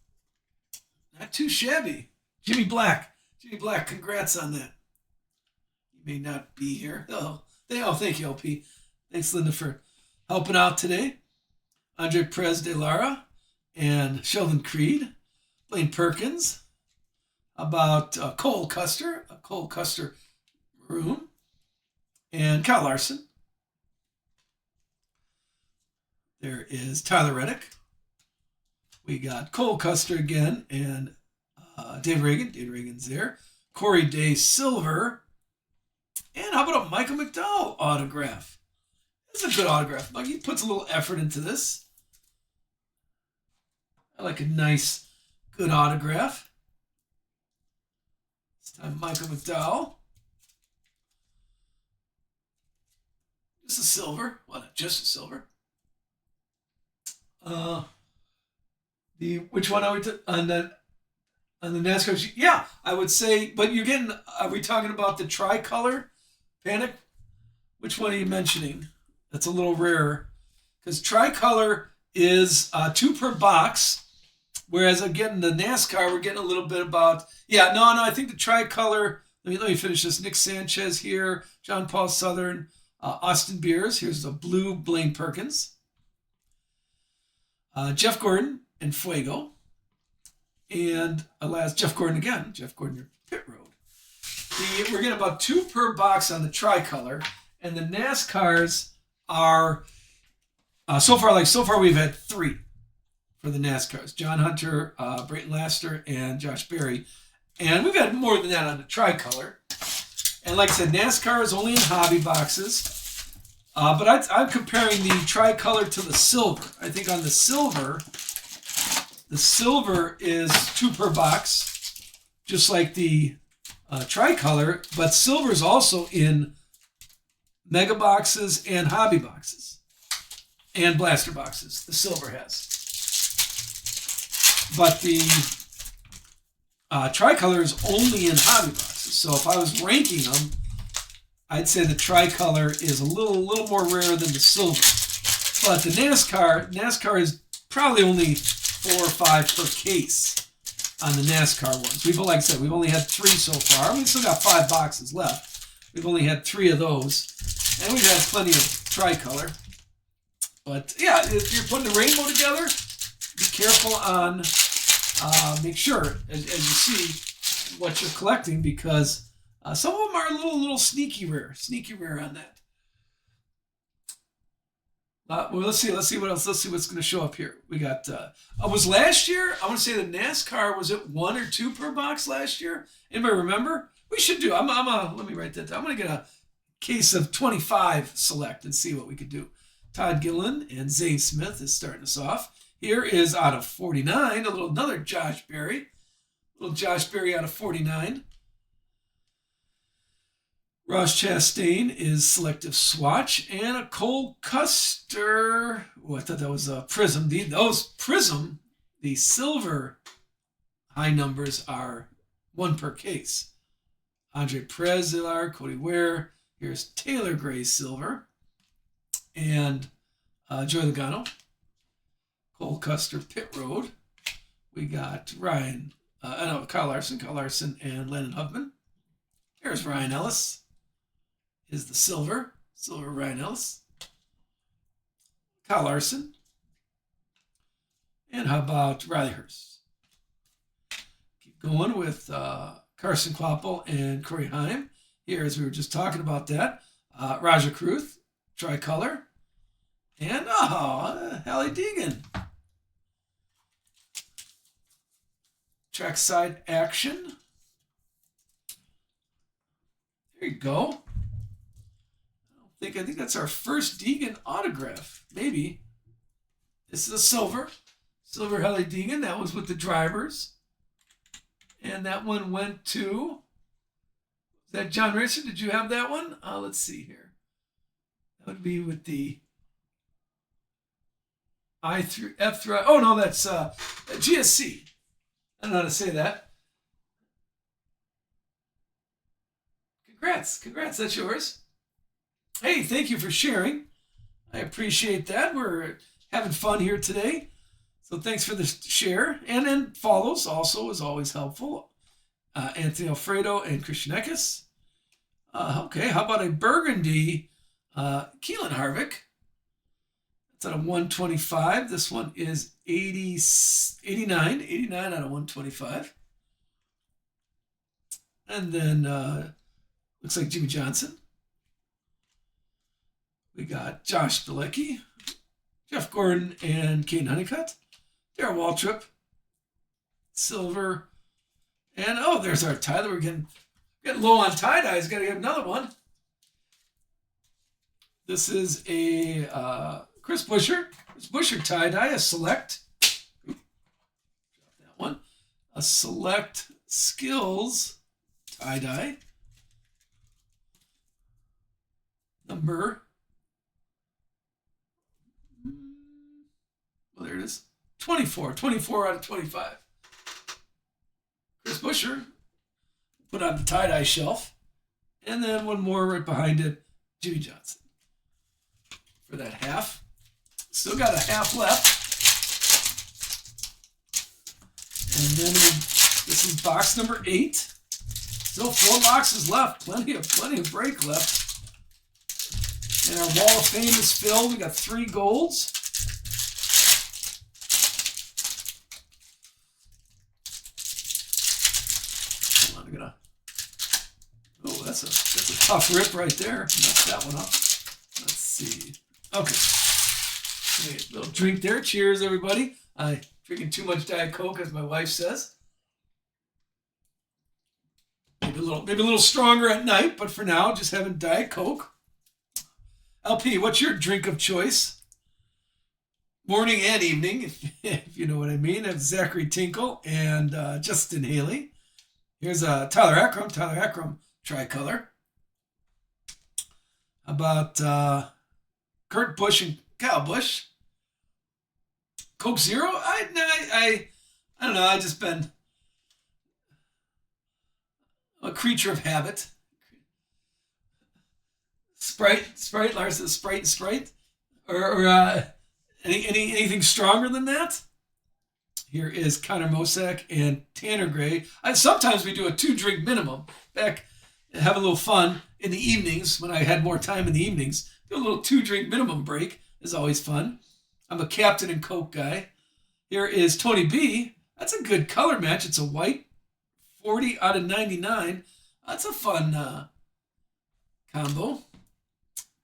Speaker 1: Not too shabby. Jimmy Black, congrats on that. You may not be here. Oh, thank you, LP. Thanks, Linda, for helping out today. Andre Perez de Lara and Sheldon Creed. Blaine Perkins. About Cole Custer, a Cole Custer maroon. And Kyle Larson. There is Tyler Reddick. We got Cole Custer again and Dave Reagan. Dave Reagan's there. Corey Day Silver. And how about a Michael McDowell autograph? This is a good autograph. Like, he puts a little effort into this. I like a nice, good autograph. This time, Michael McDowell. Just a silver. Well, not just a silver. Which one are we on the NASCAR sheet? Yeah, I would say, but you're getting, are we talking about the tricolor Panic? Which one are you mentioning? That's a little rarer. Because tricolor is 2 per box, whereas again, the NASCAR, we're getting a little bit about, I think the tricolor, let me finish this. Nick Sanchez here, John Paul Southern, Austin Beers. Here's the blue Blaine Perkins. Jeff Gordon and Fuego. And last, Jeff Gordon again. Jeff Gordon, your Pit Road. We're getting about 2 per box on the tricolor. And the NASCARs are, so far we've had 3 for the NASCARs. John Hunter, Brayton Laster, and Josh Berry. And we've had more than that on the tricolor. And like I said, NASCAR is only in hobby boxes. But I'm comparing the tricolor to the silver. I think on the silver is 2 per box, just like the tricolor. But silver is also in mega boxes and hobby boxes and blaster boxes. The silver has. But the tricolor is only in hobby boxes. So if I was ranking them, I'd say the tricolor is a little more rare than the silver. But the NASCAR is probably only 4 or 5 per case on the NASCAR ones. Like I said, we've only had 3 so far. We've still got 5 boxes left. We've only had 3 of those. And we've had plenty of tricolor. But yeah, if you're putting the rainbow together, be careful on, make sure, as you see what you're collecting, because some of them are a little sneaky rare on that. Well, let's see what else. Let's see what's going to show up here. We got, was last year, I want to say the NASCAR, was it 1 or 2 per box last year? Anybody remember? We should do, let me write that down. I'm going to get a case of 25 select and see what we could do. Todd Gilliland and Zane Smith is starting us off. Here is out of 49, another Josh Berry. Little Josh Berry out of 49. Ross Chastain is selective swatch, and a Cole Custer. Oh, I thought that was a Prism. Those Prism, the silver high numbers are 1 per case. Andre Prezilar, Cody Ware. Here's Taylor Gray silver. And Joey Logano, Cole Custer, Pit Road. We got Kyle Larson, and Landon Hubman. Here's Ryan Ellis. Is the silver Ryan Ellis. Kyle Larson. And how about Riley Hurst? Keep going with Carson Kvapil and Corey Heim. Here, as we were just talking about that, Raja Kruth, tricolor, and Hally Deegan. Trackside action. There you go. I think that's our first Deegan autograph. Maybe. This is a silver Hally Deegan. That was with the drivers, and that one went to. Is that John Richard? Did you have that one? Let's see here. That would be with the I through F through. Oh no, that's GSC. I don't know how to say that. Congrats. That's yours. Hey, thank you for sharing. I appreciate that. We're having fun here today. So thanks for the share. And then follows also is always helpful. Anthony Alfredo and Christian Eckes. Okay, how about a burgundy Keelan Harvick? That's out of 125. This one is 89 out of 125. And then looks like Jimmy Johnson. We got Josh Bilecki, Jeff Gordon, and Caden Honeycutt. Darrell Waltrip, silver. And there's our Tyler. We're getting low on tie-dyes. Got to get another one. This is a Chris Buescher tie-dye, a select. Drop that one. A select skills tie-dye. Number. Well, there it is. 24 out of 25. Chris Buescher put on the tie-dye shelf. And then one more right behind it, Jimmy Johnson. For that half. Still got a half left. And then this is box number 8. Still 4 boxes left. Plenty of break left. And our Wall of Fame is filled. We got 3 golds. That's a tough rip right there. Mess that one up. Let's see. Okay. A little drink there. Cheers, everybody. I'm drinking too much Diet Coke, as my wife says. Maybe a little stronger at night, but for now, just having Diet Coke. LP, what's your drink of choice? Morning and evening, if you know what I mean. That's Zachary Tinkle and Justin Haley. Here's Tyler Ackrum, tricolor. How about Kurt Busch and Kyle Busch? Coke Zero? I don't know. I've just been a creature of habit. Sprite, Lars says Sprite, or anything stronger than that. Here is Connor Mosack and Tanner Gray. Sometimes we do a 2-drink minimum. Back, have a little fun in the evenings when I had more time in the evenings. Do a little 2-drink minimum break is always fun. I'm a Captain and Coke guy. Here is Tony B. That's a good color match. It's a white 40 out of 99. That's a fun combo.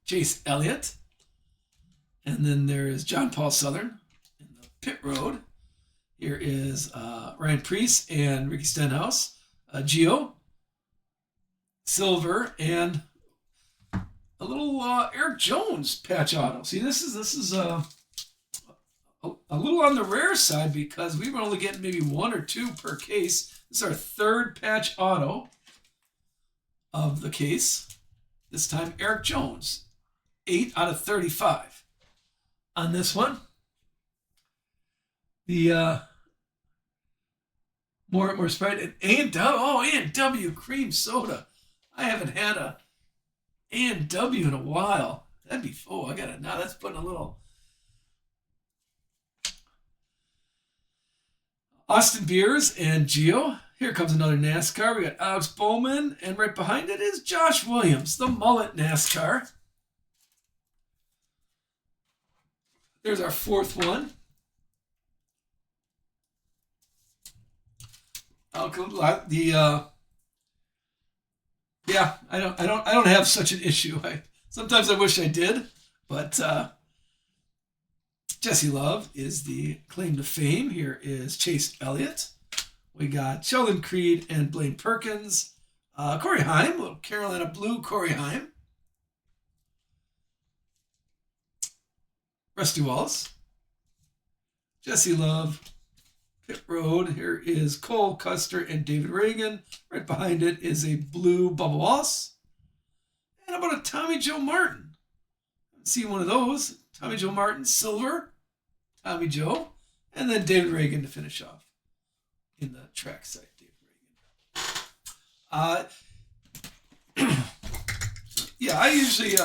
Speaker 1: Chase Elliott. And then there is John Paul Southern in the pit road. Here is Ryan Priest and Ricky Stenhouse. Gio. Silver. And a little Eric Jones patch auto. See, this is a little on the rare side because we were only getting maybe 1 or 2 per case. This is our 3rd patch auto of the case. This time, Eric Jones. 8 out of 35 on this one. The more Sprite and A&W. Oh, A&W cream soda. I haven't had a A&W in a while. That'd be, I got it now. That's putting a little. Austin Beers and Gio. Here comes another NASCAR. We got Alex Bowman, and right behind it is Josh Williams, the mullet NASCAR. There's our 4th one. I don't have such an issue. Sometimes I wish I did, but Jesse Love is the claim to fame. Here is Chase Elliott. We got Sheldon Creed and Blaine Perkins. Corey Heim, little Carolina Blue Corey Heim. Rusty Wallace. Jesse Love. Pit Road. Here is Cole Custer and David Reagan. Right behind it is a blue Bubba Wallace. And how about a Tommy Joe Martin? I haven't seen one of those. Tommy Joe Martin, silver. Tommy Joe. And then David Reagan to finish off in the track site. David Reagan. Yeah, I usually...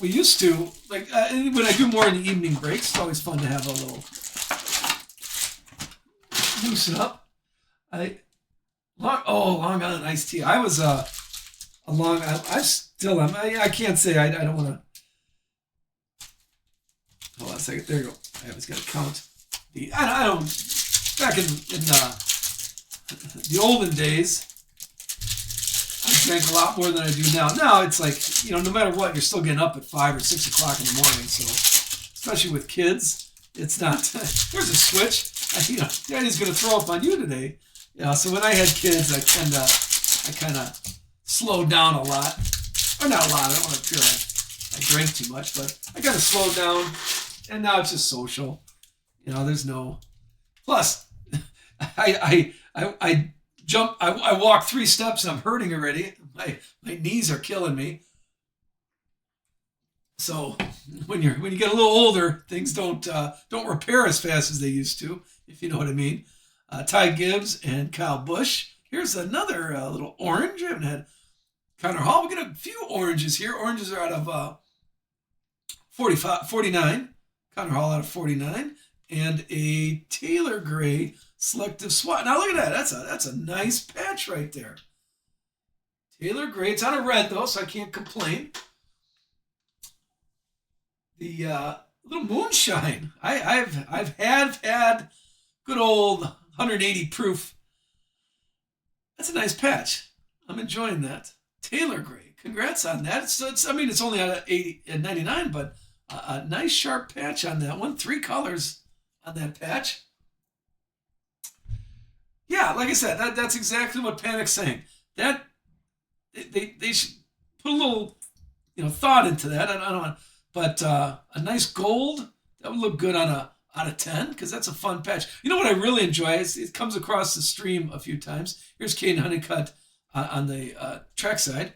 Speaker 1: we used to, like, when I do more in the evening breaks, it's always fun to have a little loosen up. Long Island iced tea. I was I still am. I can't say I don't want to. Hold on a second. There you go. I always got to count I don't. Back in the olden days, I drank a lot more than I do now. Now it's like, no matter what, you're still getting up at 5 or 6 o'clock in the morning. So, especially with kids, it's not. There's a switch. Daddy's gonna throw up on you today. So when I had kids, I kind of slowed down a lot, or not a lot. I don't want to appear like I drank too much, but I kind of slowed down, and now it's just social. There's no. Plus, I walk 3 steps and I'm hurting already. My knees are killing me. So when you get a little older, things don't repair as fast as they used to, if you know what I mean. Ty Gibbs and Kyle Busch. Here's another little orange. I haven't had Connor Hall. We get a few oranges here. Oranges are out of 49. Connor Hall out of 49. And a Taylor Gray Selective SWAT. Now look at that. That's a nice patch right there. Taylor Gray. It's on a red though, so I can't complain. The little moonshine. I've had good old 180 proof. That's a nice patch. I'm enjoying that. Taylor Gray. Congrats on that. It's only out of 80 and 99, but a nice sharp patch on that one. 3 colors on that patch. Yeah, like I said, that's exactly what Panic's saying. That they should put a little thought into that. I don't know, but a nice gold that would look good on a out of 10 because that's a fun patch. You know what I really enjoy is it comes across the stream a few times. Here's Caden Honeycutt on the trackside.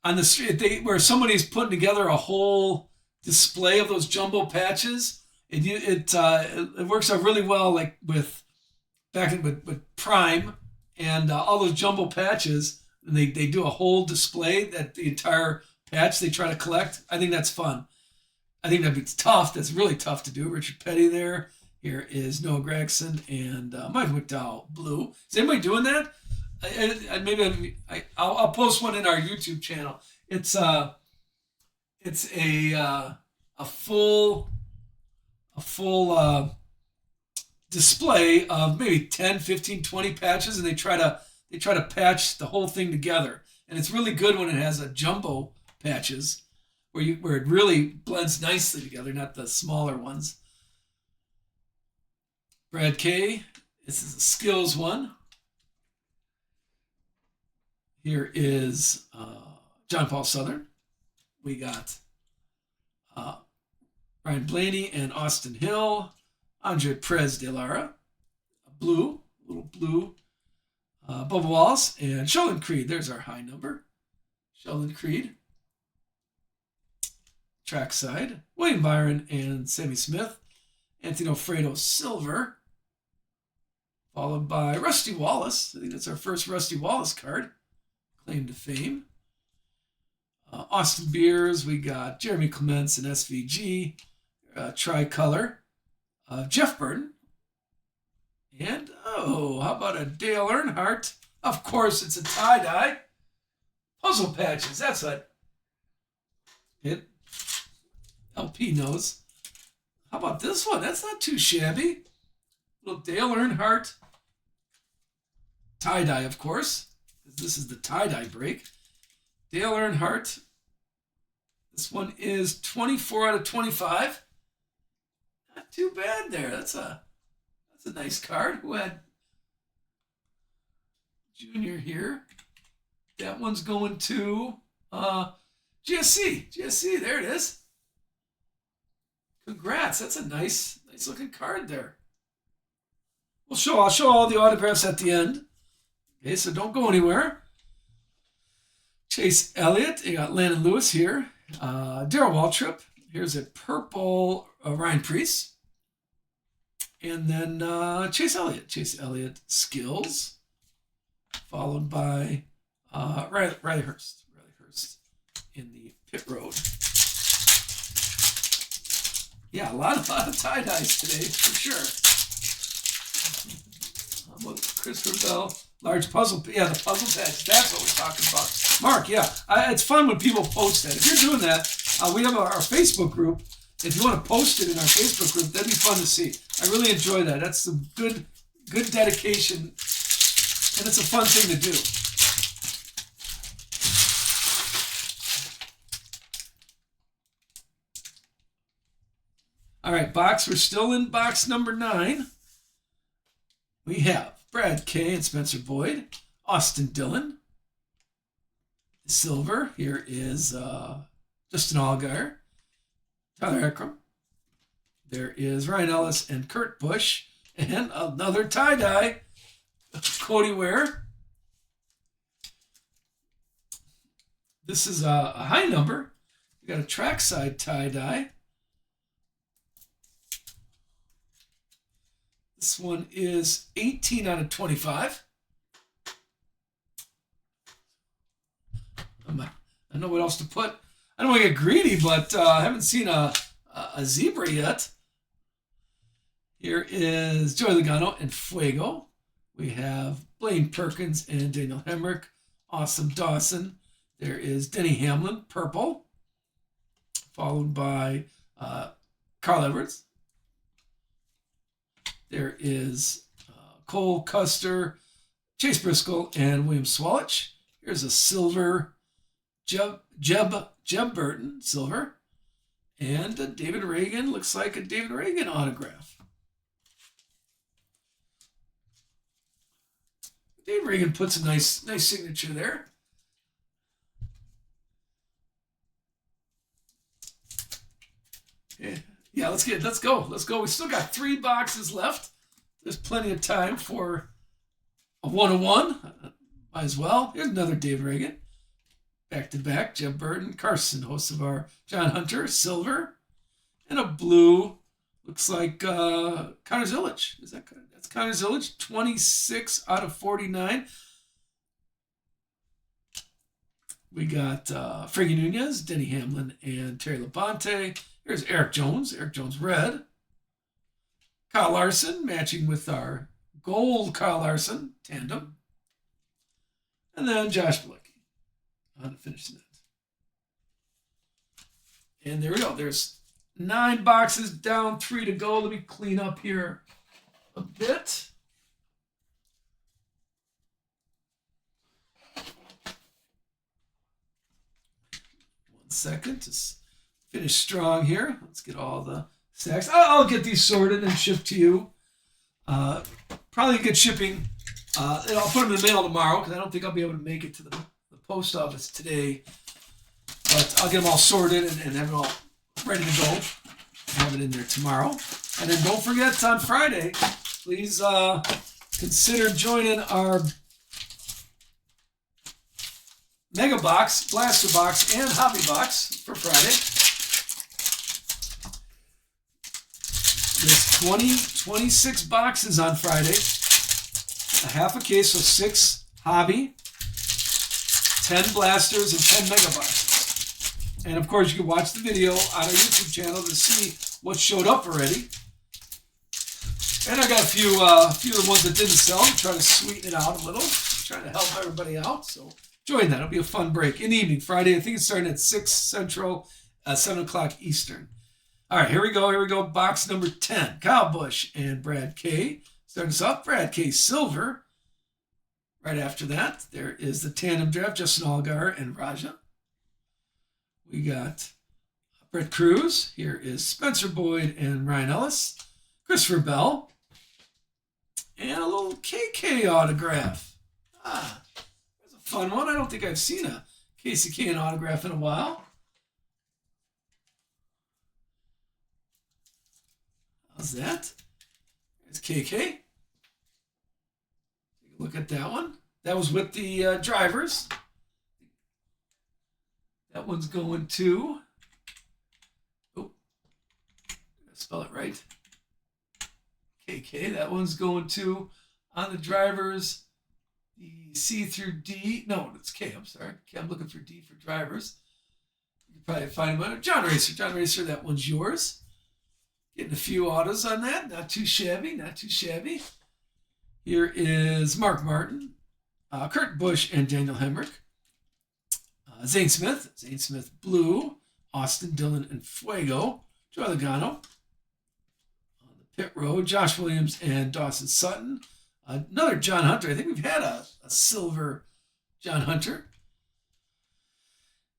Speaker 1: On the street, where somebody's putting together a whole display of those jumbo patches. It works out really well, like with Prime and all those jumbo patches. and they do a whole display that the entire patch they try to collect. I think that's fun. I think that'd be tough. That's really tough to do. Richard Petty there. Here is Noah Gregson and Mike McDowell blue. Is anybody doing that? I'll post one in our YouTube channel. It's a full display of maybe 10, 15, 20 patches, and they try to patch the whole thing together. And it's really good when it has a jumbo patches where it really blends nicely together, not the smaller ones. Brad K. This is a skills one. Here is John Paul Southern. We got Ryan Blaney and Austin Hill. Andre Perez de Lara. Blue, little blue. Bubba Wallace and Sheldon Creed. There's our high number. Sheldon Creed. Trackside. William Byron and Sammy Smith. Anthony Alfredo silver. Followed by Rusty Wallace. I think that's our first Rusty Wallace card. Claim to fame. Austin Beers. We got Jeremy Clements and SVG. Tricolor. Jeff Burton. And, how about a Dale Earnhardt? Of course, it's a tie-dye. Puzzle patches. That's what LP knows. How about this one? That's not too shabby. Little Dale Earnhardt. Tie-dye, of course. This is the tie-dye break. Dale Earnhardt. This one is 24 out of 25. Not too bad there. That's a nice card. Who had Junior here? That one's going to GSC. GSC, there it is. Congrats. That's a nice looking card there. I'll show all the autographs at the end. Okay, so don't go anywhere. Chase Elliott. You got Landon Lewis here. Darrell Waltrip. Here's a purple Ryan Preece. And then Chase Elliott. Chase Elliott skills. Followed by Riley Hurst. Riley Hurst in the pit road. Yeah, a lot of tie-dyes today, for sure. How about Christopher Bell? Large puzzle. Yeah, the puzzle patch. That's what we're talking about. Mark, yeah. It's fun when people post that. If you're doing that, we have our Facebook group. If you want to post it in our Facebook group, that'd be fun to see. I really enjoy that. That's some good dedication, and it's a fun thing to do. All right, we're still in box number 9. We have Brad K. and Spencer Boyd, Austin Dillon, silver. Here is Justin Allgaier, Tyler Eckram. There is Ryan Ellis and Kurt Busch, and another tie-dye, Cody Ware. This is a high number. We got a trackside tie-dye. This one is 18 out of 25. I don't know what else to put. I don't want to get greedy, but I haven't seen a zebra yet. Here is Joey Logano and Fuego. We have Blaine Perkins and Daniel Hemrick. Awesome Dawson. There is Denny Hamlin, purple. Followed by Carl Edwards. There is Cole Custer, Chase Briscoe, and William Swalich. Here's a silver Jeb Burton, silver. And David Reagan, looks like a David Reagan autograph. David Reagan puts a nice signature there. Yeah, let's go. We still got 3 boxes left. There's plenty of time for a 101. Might as well. Here's another David Reagan. Back to back, Jeb Burton, Carson, host of our John Hunter, silver, and a blue. Looks like Connor Zilic. That's Connor Zilic, 26 out of 49. We got Frankie Nunez, Denny Hamlin, and Terry Labonte. Here's Eric Jones. Eric Jones red. Kyle Larson matching with our gold Kyle Larson tandem. And then Josh Bilicki on the finish net. And there we go. There's 9 boxes down, 3 to go. Let me clean up here a bit. Second to finish strong here. Let's get all the stacks. I'll get these sorted and shipped to you. Probably get shipping. And I'll put them in the mail tomorrow because I don't think I'll be able to make it to the post office today. But I'll get them all sorted and have it all ready to go. Have it in there tomorrow. And then don't forget on Friday, please consider joining our Mega Box, Blaster Box, and Hobby Box for Friday. There's 26 boxes on Friday. A half a case, so 6 Hobby, 10 Blasters, and 10 Mega Boxes. And of course, you can watch the video on our YouTube channel to see what showed up already. And I got a few of the ones that didn't sell. I'm trying to sweeten it out a little. I'm trying to help everybody out, so join that. It'll be a fun break in the evening, Friday. I think it's starting at 6 Central, 7 o'clock Eastern. All right, here we go. Box number 10. Kyle Busch and Brad K. Starting us off, Brad K. Silver. Right after that, there is the tandem draft, Justin Allgaier and Raja. We got Brett Cruz. Here is Spencer Boyd and Ryan Ellis. Christopher Bell. And a little KK autograph. Fun one. I don't think I've seen a Casey K autograph in a while. How's that? There's KK. Take a look at that one. That was with the drivers. That one's going to... Oh, spell it right. KK. That one's going to, on the drivers... The C through D. No, it's K. I'm sorry. Okay, I'm looking for D for drivers. You can probably find them on John Racer. John Racer, that one's yours. Getting a few autos on that. Not too shabby. Here is Mark Martin, Kurt Busch, and Daniel Hemrick. Zane Smith blue, Austin Dillon and Fuego. Joey Logano. On the pit road, Josh Williams and Dawson Sutton. Another John Hunter. I think we've had a silver John Hunter.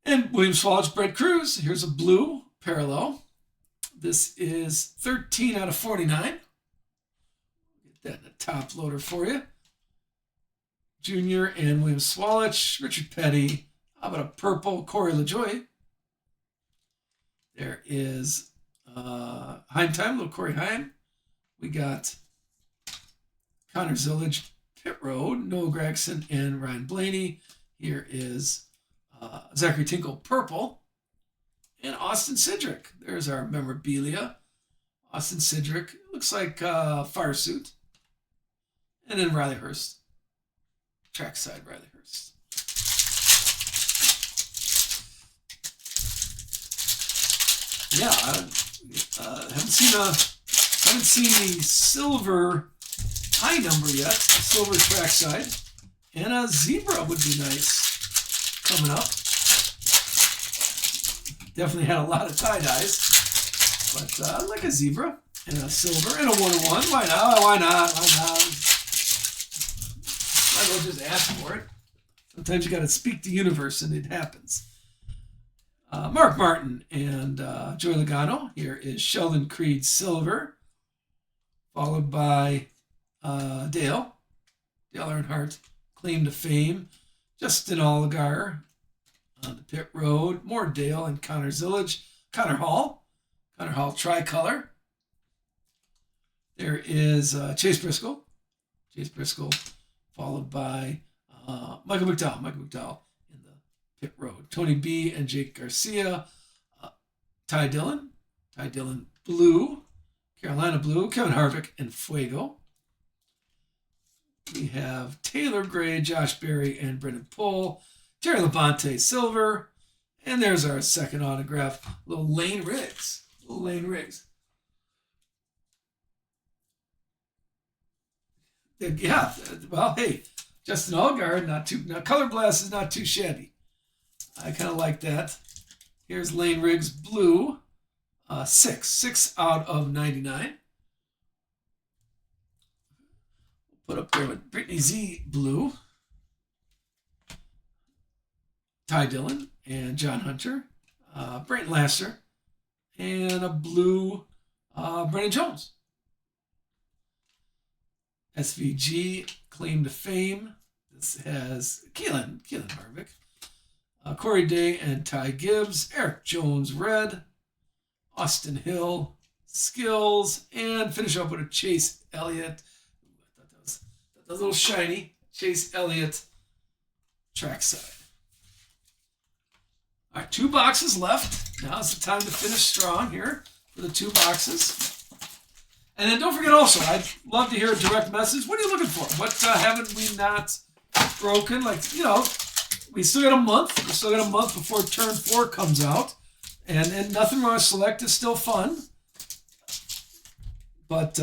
Speaker 1: And Williams Swallows, Brett Cruz. Here's a blue parallel. This is 13 out of 49. Get that in the top loader for you. Junior and Williams Swallows, Richard Petty. How about a purple Corey LaJoie? There is Heim time, little Corey Heim. We got Connor Zillage, Pit Road, Noah Gragson, and Ryan Blaney. Here is Zachary Tinkle, purple, and Austin Cindric. There's our memorabilia. Austin Cindric, looks like fire suit. And then Riley Hurst, trackside Riley Hurst. Yeah, I haven't seen the silver high number yet, silver trackside, and a zebra would be nice coming up. Definitely had a lot of tie-dyes, but I like a zebra and a silver and a 101. Why not? Might as well just ask for it. Sometimes you got to speak the universe and it happens. Mark Martin and Joey Logano. Here is Sheldon Creed silver, followed by Dale Earnhardt, claim to fame. Justin Allgaier on the pit road. More Dale and Connor Zillage. Connor Hall tricolor. There is Chase Briscoe, followed by Michael McDowell in the pit road. Tony B and Jake Garcia. Ty Dillon blue, Carolina blue, Kevin Harvick and Fuego. We have Taylor Gray, Josh Berry, and Brendan Poole. Terry Labonte silver. And there's our second autograph. Little Lane Riggs. Little Lane Riggs. Yeah, well, hey, Justin Allgard, now Color Blast is not too shabby. I kind of like that. Here's Lane Riggs blue, 6 out of 99. Put up there with Brittany Z blue, Ty Dillon and John Hunter, Brent Lasser, and a blue Brennan Jones. SVG claim to fame. This has Keelan Harvick, Corey Day and Ty Gibbs, Eric Jones red, Austin Hill skills, and finish up with a Chase Elliott. I thought that was a little shiny. Chase Elliott trackside. All right, 2 boxes left. Now's the time to finish strong here for the 2 boxes. And then don't forget also, I'd love to hear a direct message. What are you looking for? What haven't we not broken? Like, you know, we still got a month. We still got a month before Turn 4 comes out. And nothing wrong with Select is still fun. But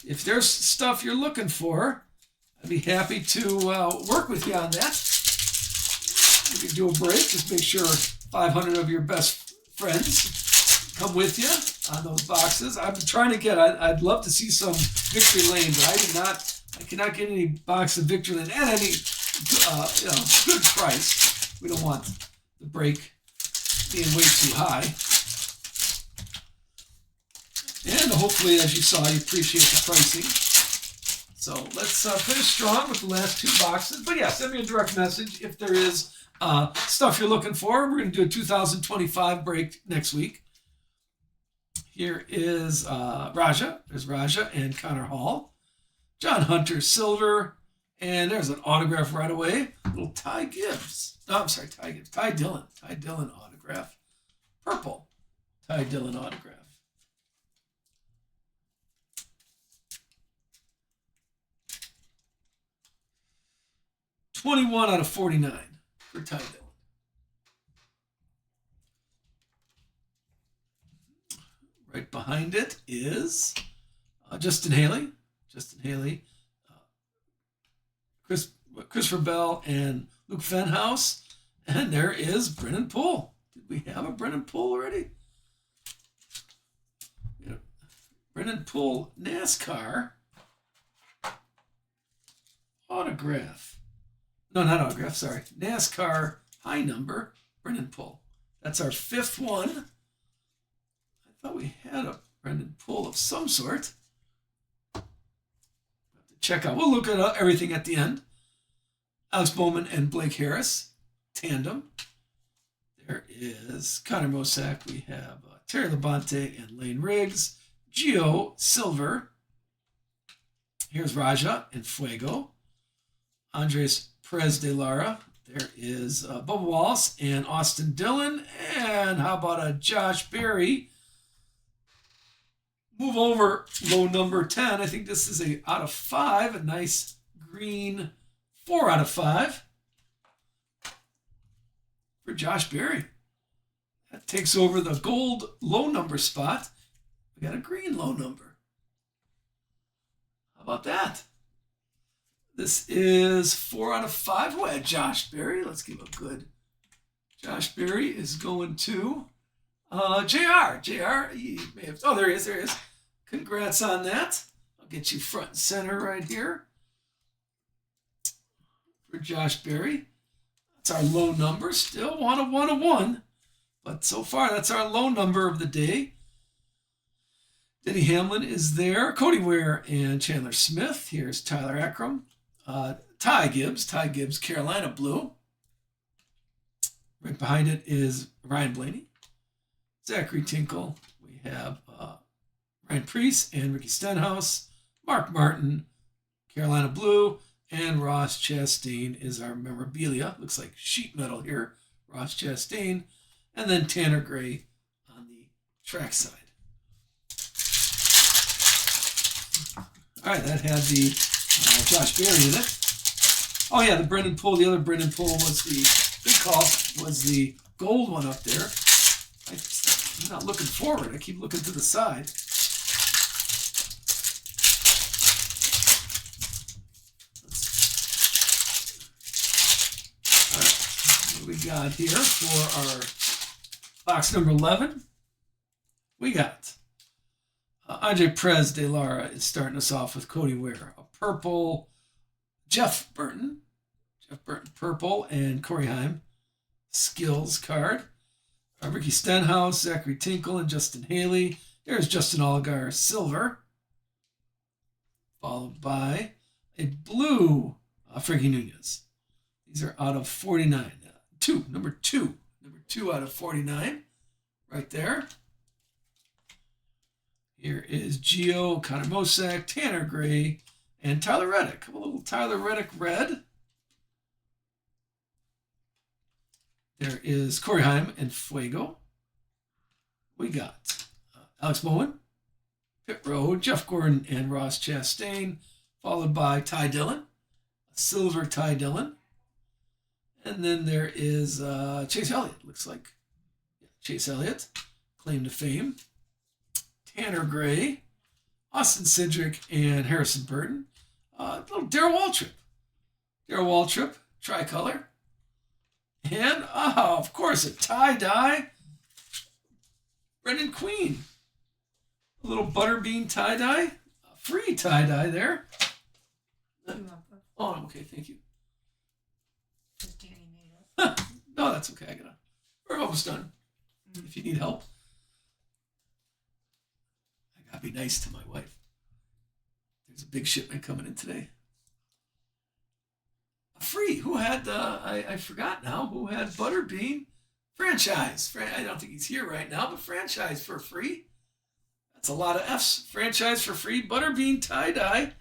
Speaker 1: if there's stuff you're looking for, I'd be happy to work with you on that. We can do a break. Just make sure 500 of your best friends come with you on those boxes. I'm trying to get, I'd love to see some Victory Lane, but I cannot get any box of Victory Lane at any good price. We don't want the break being way too high. And hopefully, as you saw, you appreciate the pricing. So let's finish strong with the last 2 boxes. But yeah, send me a direct message if there is stuff you're looking for. We're going to do a 2025 break next week. Here is Raja. There's Raja and Connor Hall. John Hunter silver. And there's an autograph right away. Little Ty Gibbs. No, I'm sorry, Ty Gibbs. Ty Dillon. Ty Dillon autograph. Purple. Ty Dillon autograph. 21 out of 49 for Ty Dillon. Right behind it is Justin Haley. Christopher Bell and Luke Fenhouse. And there is Brennan Poole. Did we have a Brennan Poole already? Yeah. Brennan Poole NASCAR autograph. No, not autograph, sorry. NASCAR high number, Brennan Poole. That's our 5th one. I thought we had a Brennan Poole of some sort. Have to check out. We'll look at everything at the end. Alex Bowman and Blake Harris, tandem. There is Connor Mosack. We have Terry Labonte and Lane Riggs. Gio Silver. Here's Raja and Fuego. Andres Perez de Lara. There is Bubba Wallace and Austin Dillon. And how about a Josh Berry? Move over low number 10. I think this is a out of 5. A nice green 4 out of 5 for Josh Berry. That takes over the gold low number spot. We got a green low number. How about that? This is 4 out of 5. Who had Josh Berry? Let's give a good. Josh Berry is going to JR. JR, he may have. Oh, there he is. There he is. Congrats on that. I'll get you front and center right here for Josh Berry. That's our low number. Still 1 of 1 of 1. But so far, that's our low number of the day. Denny Hamlin is there. Cody Ware and Chandler Smith. Here's Tyler Ackram. Ty Gibbs, Carolina blue. Right behind it is Ryan Blaney. Zachary Tinkle. We have Ryan Preece and Ricky Stenhouse. Mark Martin, Carolina blue. And Ross Chastain is our memorabilia. Looks like sheet metal here. Ross Chastain. And then Tanner Gray on the trackside. All right, that had the Josh Berry in it. Oh yeah, the Brennan Poole. The other Brennan Poole was the big call was the gold one up there. I'm not looking forward. I keep looking to the side. All right, what do we got here for our box number 11? We got Andre Perez de Lara is starting us off with Cody Ware. A purple Jeff Burton purple, and Corey Heim skills card. Ricky Stenhouse, Zachary Tinkle, and Justin Haley. There's Justin Allgaier silver. Followed by a blue Frankie Nunez. These are out of 49. Number two out of 49. Right there. Here is Gio, Connor Mosack, Tanner Gray, and Tyler Reddick. A little Tyler Reddick red. There is Corey Heim and Fuego. We got Alex Bowen, Pit Road, Jeff Gordon, and Ross Chastain, followed by Ty Dillon, a silver Ty Dillon. And then there is Chase Elliott, looks like. Chase Elliott, claim to fame. Tanner Gray, Austin Cindric, and Harrison Burton. Little Darrell Waltrip. Darrell Waltrip, tricolor. And, of course, a tie-dye Brendan Queen. A little butterbean tie-dye. A free tie-dye there. Oh, okay, thank you.
Speaker 2: Danny made it.
Speaker 1: No, that's okay. We're almost done. If you need help. I gotta be nice to my wife. There's a big shipment coming in today. Free. Who had I forgot now. Who had Butterbean franchise? I don't think he's here right now, but franchise for free. That's a lot of F's. Franchise for free. Butterbean tie dye.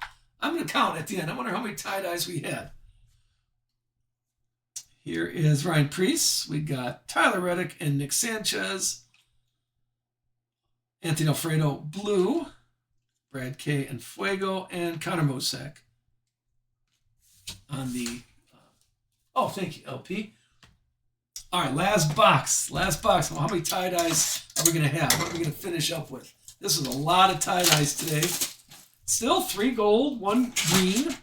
Speaker 1: I'm gonna count at the end. I wonder how many tie dyes we had. Here is Ryan Preece. We got Tyler Reddick and Nick Sanchez. Anthony Alfredo blue. Brad K and Fuego, and Connor Mosack on the. Oh, thank you, LP. All right, last box. How many tie-dyes are we going to have? What are we going to finish up with? This is a lot of tie-dyes today. Still 3 gold, 1 green.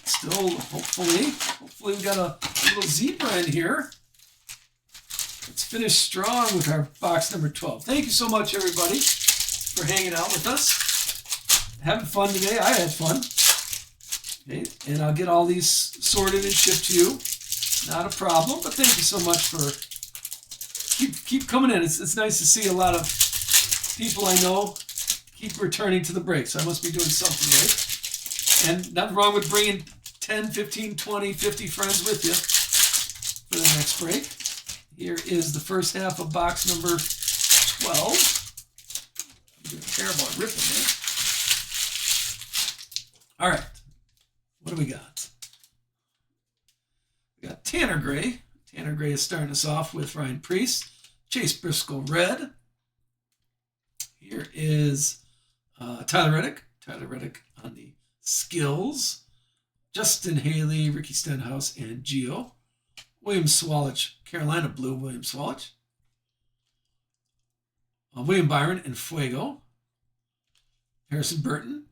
Speaker 1: Still, hopefully we got a little zebra in here. Let's finish strong with our box number 12. Thank you so much, everybody, for hanging out with us. Having fun today. I had fun. Okay, and I'll get all these sorted and shipped to you. Not a problem, but thank you so much for keep coming in. It's nice to see a lot of people I know keep returning to the break, so I must be doing something right. And nothing wrong with bringing 10, 15, 20, 50 friends with you for the next break. Here is the first half of box number 12. I'm doing terrible at ripping there. All right. What do we got? We got Tanner Gray. Tanner Gray is starting us off with Ryan Preece. Chase Briscoe red. Here is Tyler Reddick. Tyler Reddick on the skills. Justin Haley, Ricky Stenhouse, and Gio. William Swalich, Carolina blue, William Swalich. William Byron and Fuego. Harrison Burton.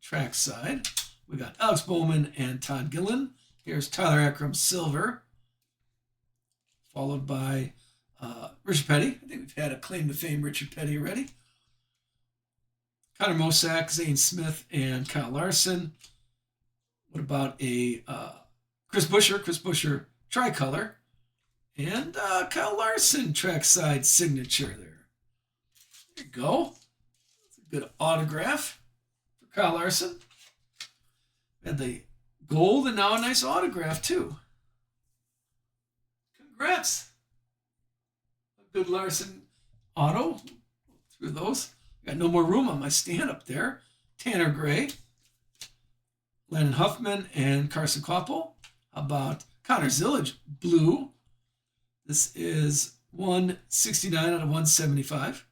Speaker 1: Track side, we got Alex Bowman and Todd Gillen. Here's Tyler Akram silver, followed by Richard Petty. I think we've had a claim to fame Richard Petty already. Connor Mosack, Zane Smith, and Kyle Larson. What about a Chris Buescher tricolor, and Kyle Larson trackside signature there. There you go. That's a good autograph. Kyle Larson. We had the gold and now a nice autograph too. Congrats. A good Larson auto. Through those. Got no more room on my stand up there. Tanner Gray. Landon Huffman and Carson Koppel. How about Connor Zillage blue? This is 169 out of 175.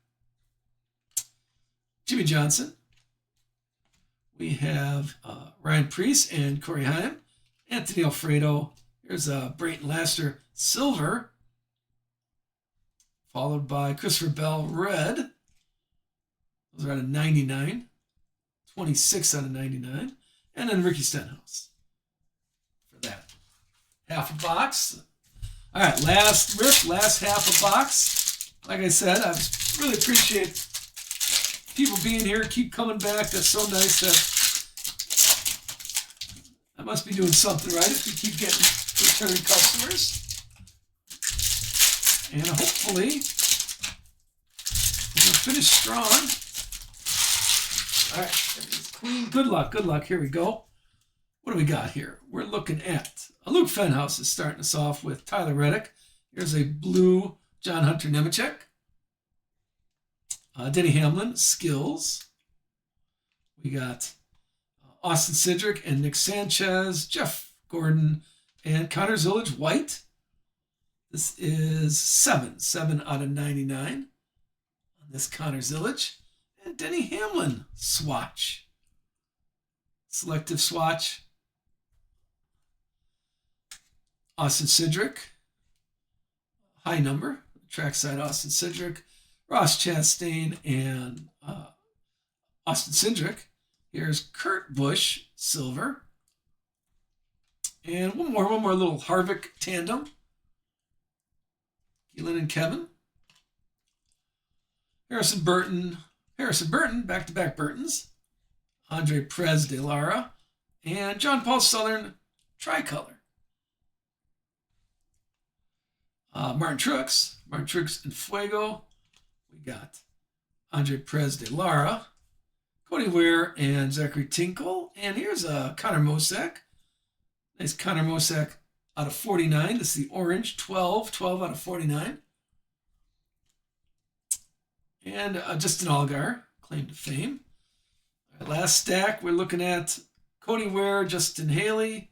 Speaker 1: Jimmy Johnson. We have Ryan Preece and Corey Heim. Anthony Alfredo. There's Brayton Laster silver, followed by Christopher Bell red. Those are out of 99. 26 out of 99. And then Ricky Stenhouse for that. Half a box. All right, last rip, last half a box. Like I said, I really appreciate people being here. Keep coming back. That's so nice. That I must be doing something right if we keep getting returning customers. And hopefully we'll finish strong. All right, everything's clean. Good luck, good luck. Here we go. What do we got here? We're looking at Luke Fenhouse is starting us off with Tyler Reddick. Here's a blue John Hunter Nemechek. Denny Hamlin, skills. We got Austin Cindric and Nick Sanchez, Jeff Gordon, and Connor Zillage, white. This is 7 out of 99 on this Connor Zillage. And Denny Hamlin, swatch. Selective swatch. Austin Cindric, high number, trackside Austin Cindric, Ross Chastain, and Austin Cindric. Here's Kurt Busch, silver. And one more little Harvick tandem. Keelan and Kevin. Harrison Burton, back-to-back Burtons. Andre Perez de Lara, and John Paul Southern, tricolor. Martin Truex and Fuego. We got Andre Perez de Lara, Cody Ware, and Zachary Tinkle. And here's Connor Mosack. Nice Connor Mosack out of 49. This is the orange, 12 out of 49. And Justin Allgaier, claim to fame. All right, last stack, we're looking at Cody Ware, Justin Haley,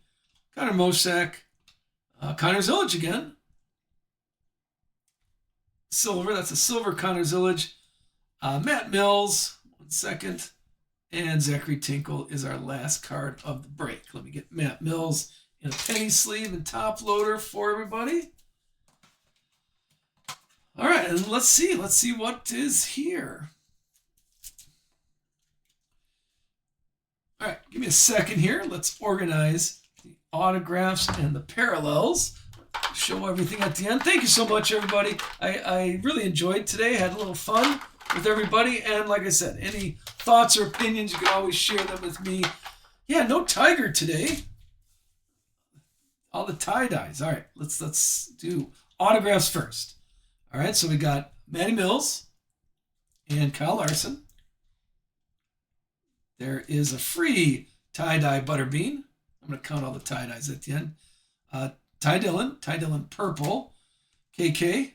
Speaker 1: Connor Mosack, Connor Zillage again. Silver, that's a silver Connor Zillage. Matt Mills, 1 second. And Zachary Tinkle is our last card of the break. Let me get Matt Mills in a penny sleeve and top loader for everybody. All right, and let's see what is here. All right, give me a second here. Let's organize the autographs and the parallels. Show everything at the end. Thank you so much, everybody. I really enjoyed today. Had a little fun with everybody. And like I said, any thoughts or opinions, you can always share them with me. Yeah, no Tiger today. All the tie-dyes. All right, let's do autographs first. All right, so we got Matty Mills and Kyle Larson. There is a free tie-dye Butterbean. I'm going to count all the tie-dyes at the end. Ty Dillon purple, KK,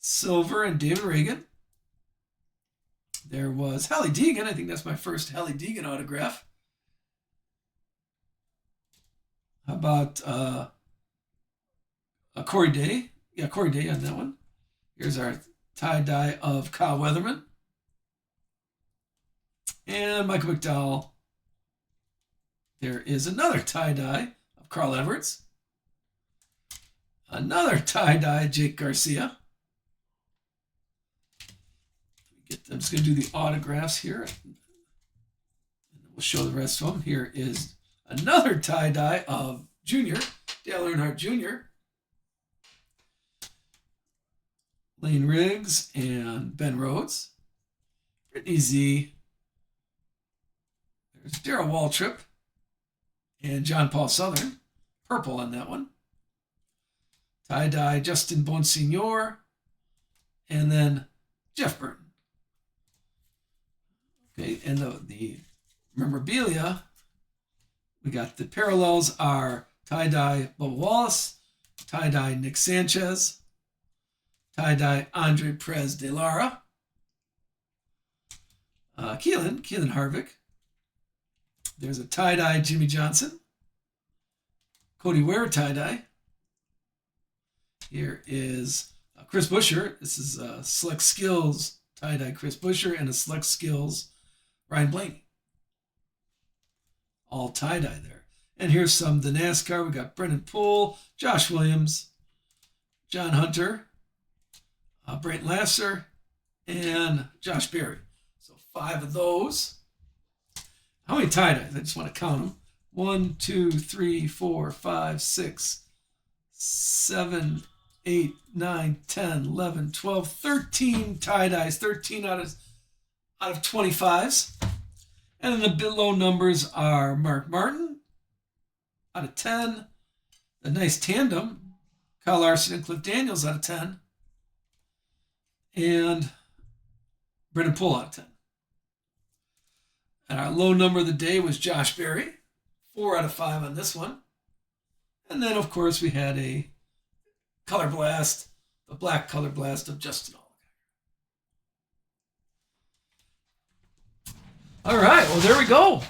Speaker 1: silver, and David Reagan. There was Hally Deegan. I think that's my first Hally Deegan autograph. How about Corey Day? Yeah, Corey Day on that one. Here's our tie-dye of Kyle Weatherman. And Michael McDowell. There is another tie-dye of Carl Edwards. Another tie-dye, Jake Garcia. I'm just going to do the autographs here. And we'll show the rest of them. Here is another tie-dye of Junior, Dale Earnhardt Jr., Lane Riggs, and Ben Rhodes. Brittany Z. There's Darrell Waltrip and John Paul Southern. Purple on that one. Tie-dye Justin Bonsignor, and then Jeff Burton. Okay, and the memorabilia, we got the parallels are tie-dye Bubba Wallace, tie-dye Nick Sanchez, tie-dye Andre Perez de Lara, Keelan Harvick. There's a tie-dye Jimmy Johnson, Cody Ware tie-dye. Here is Chris Buescher. This is Select Skills tie-dye Chris Buescher and a Select Skills Ryan Blaney. All tie-dye there. And here's some of the NASCAR. We got Brendan Poole, Josh Williams, John Hunter, Brent Lasser, and Josh Berry. So 5 of those. How many tie-dyes? I just want to count them. 1, 2, 3, 4, 5, 6, 7, 8, 9, 10, 11, 12, 13 tie-dyes. 13 out of 25s. And then the below numbers are Mark Martin out of 10. A nice tandem, Kyle Larson and Cliff Daniels out of 10. And Brendan Poole out of 10. And our low number of the day was Josh Berry, 4 out of 5 on this one. And then, of course, we had a color blast, the black color blast of Justin Allgaier. All right, well, there we go.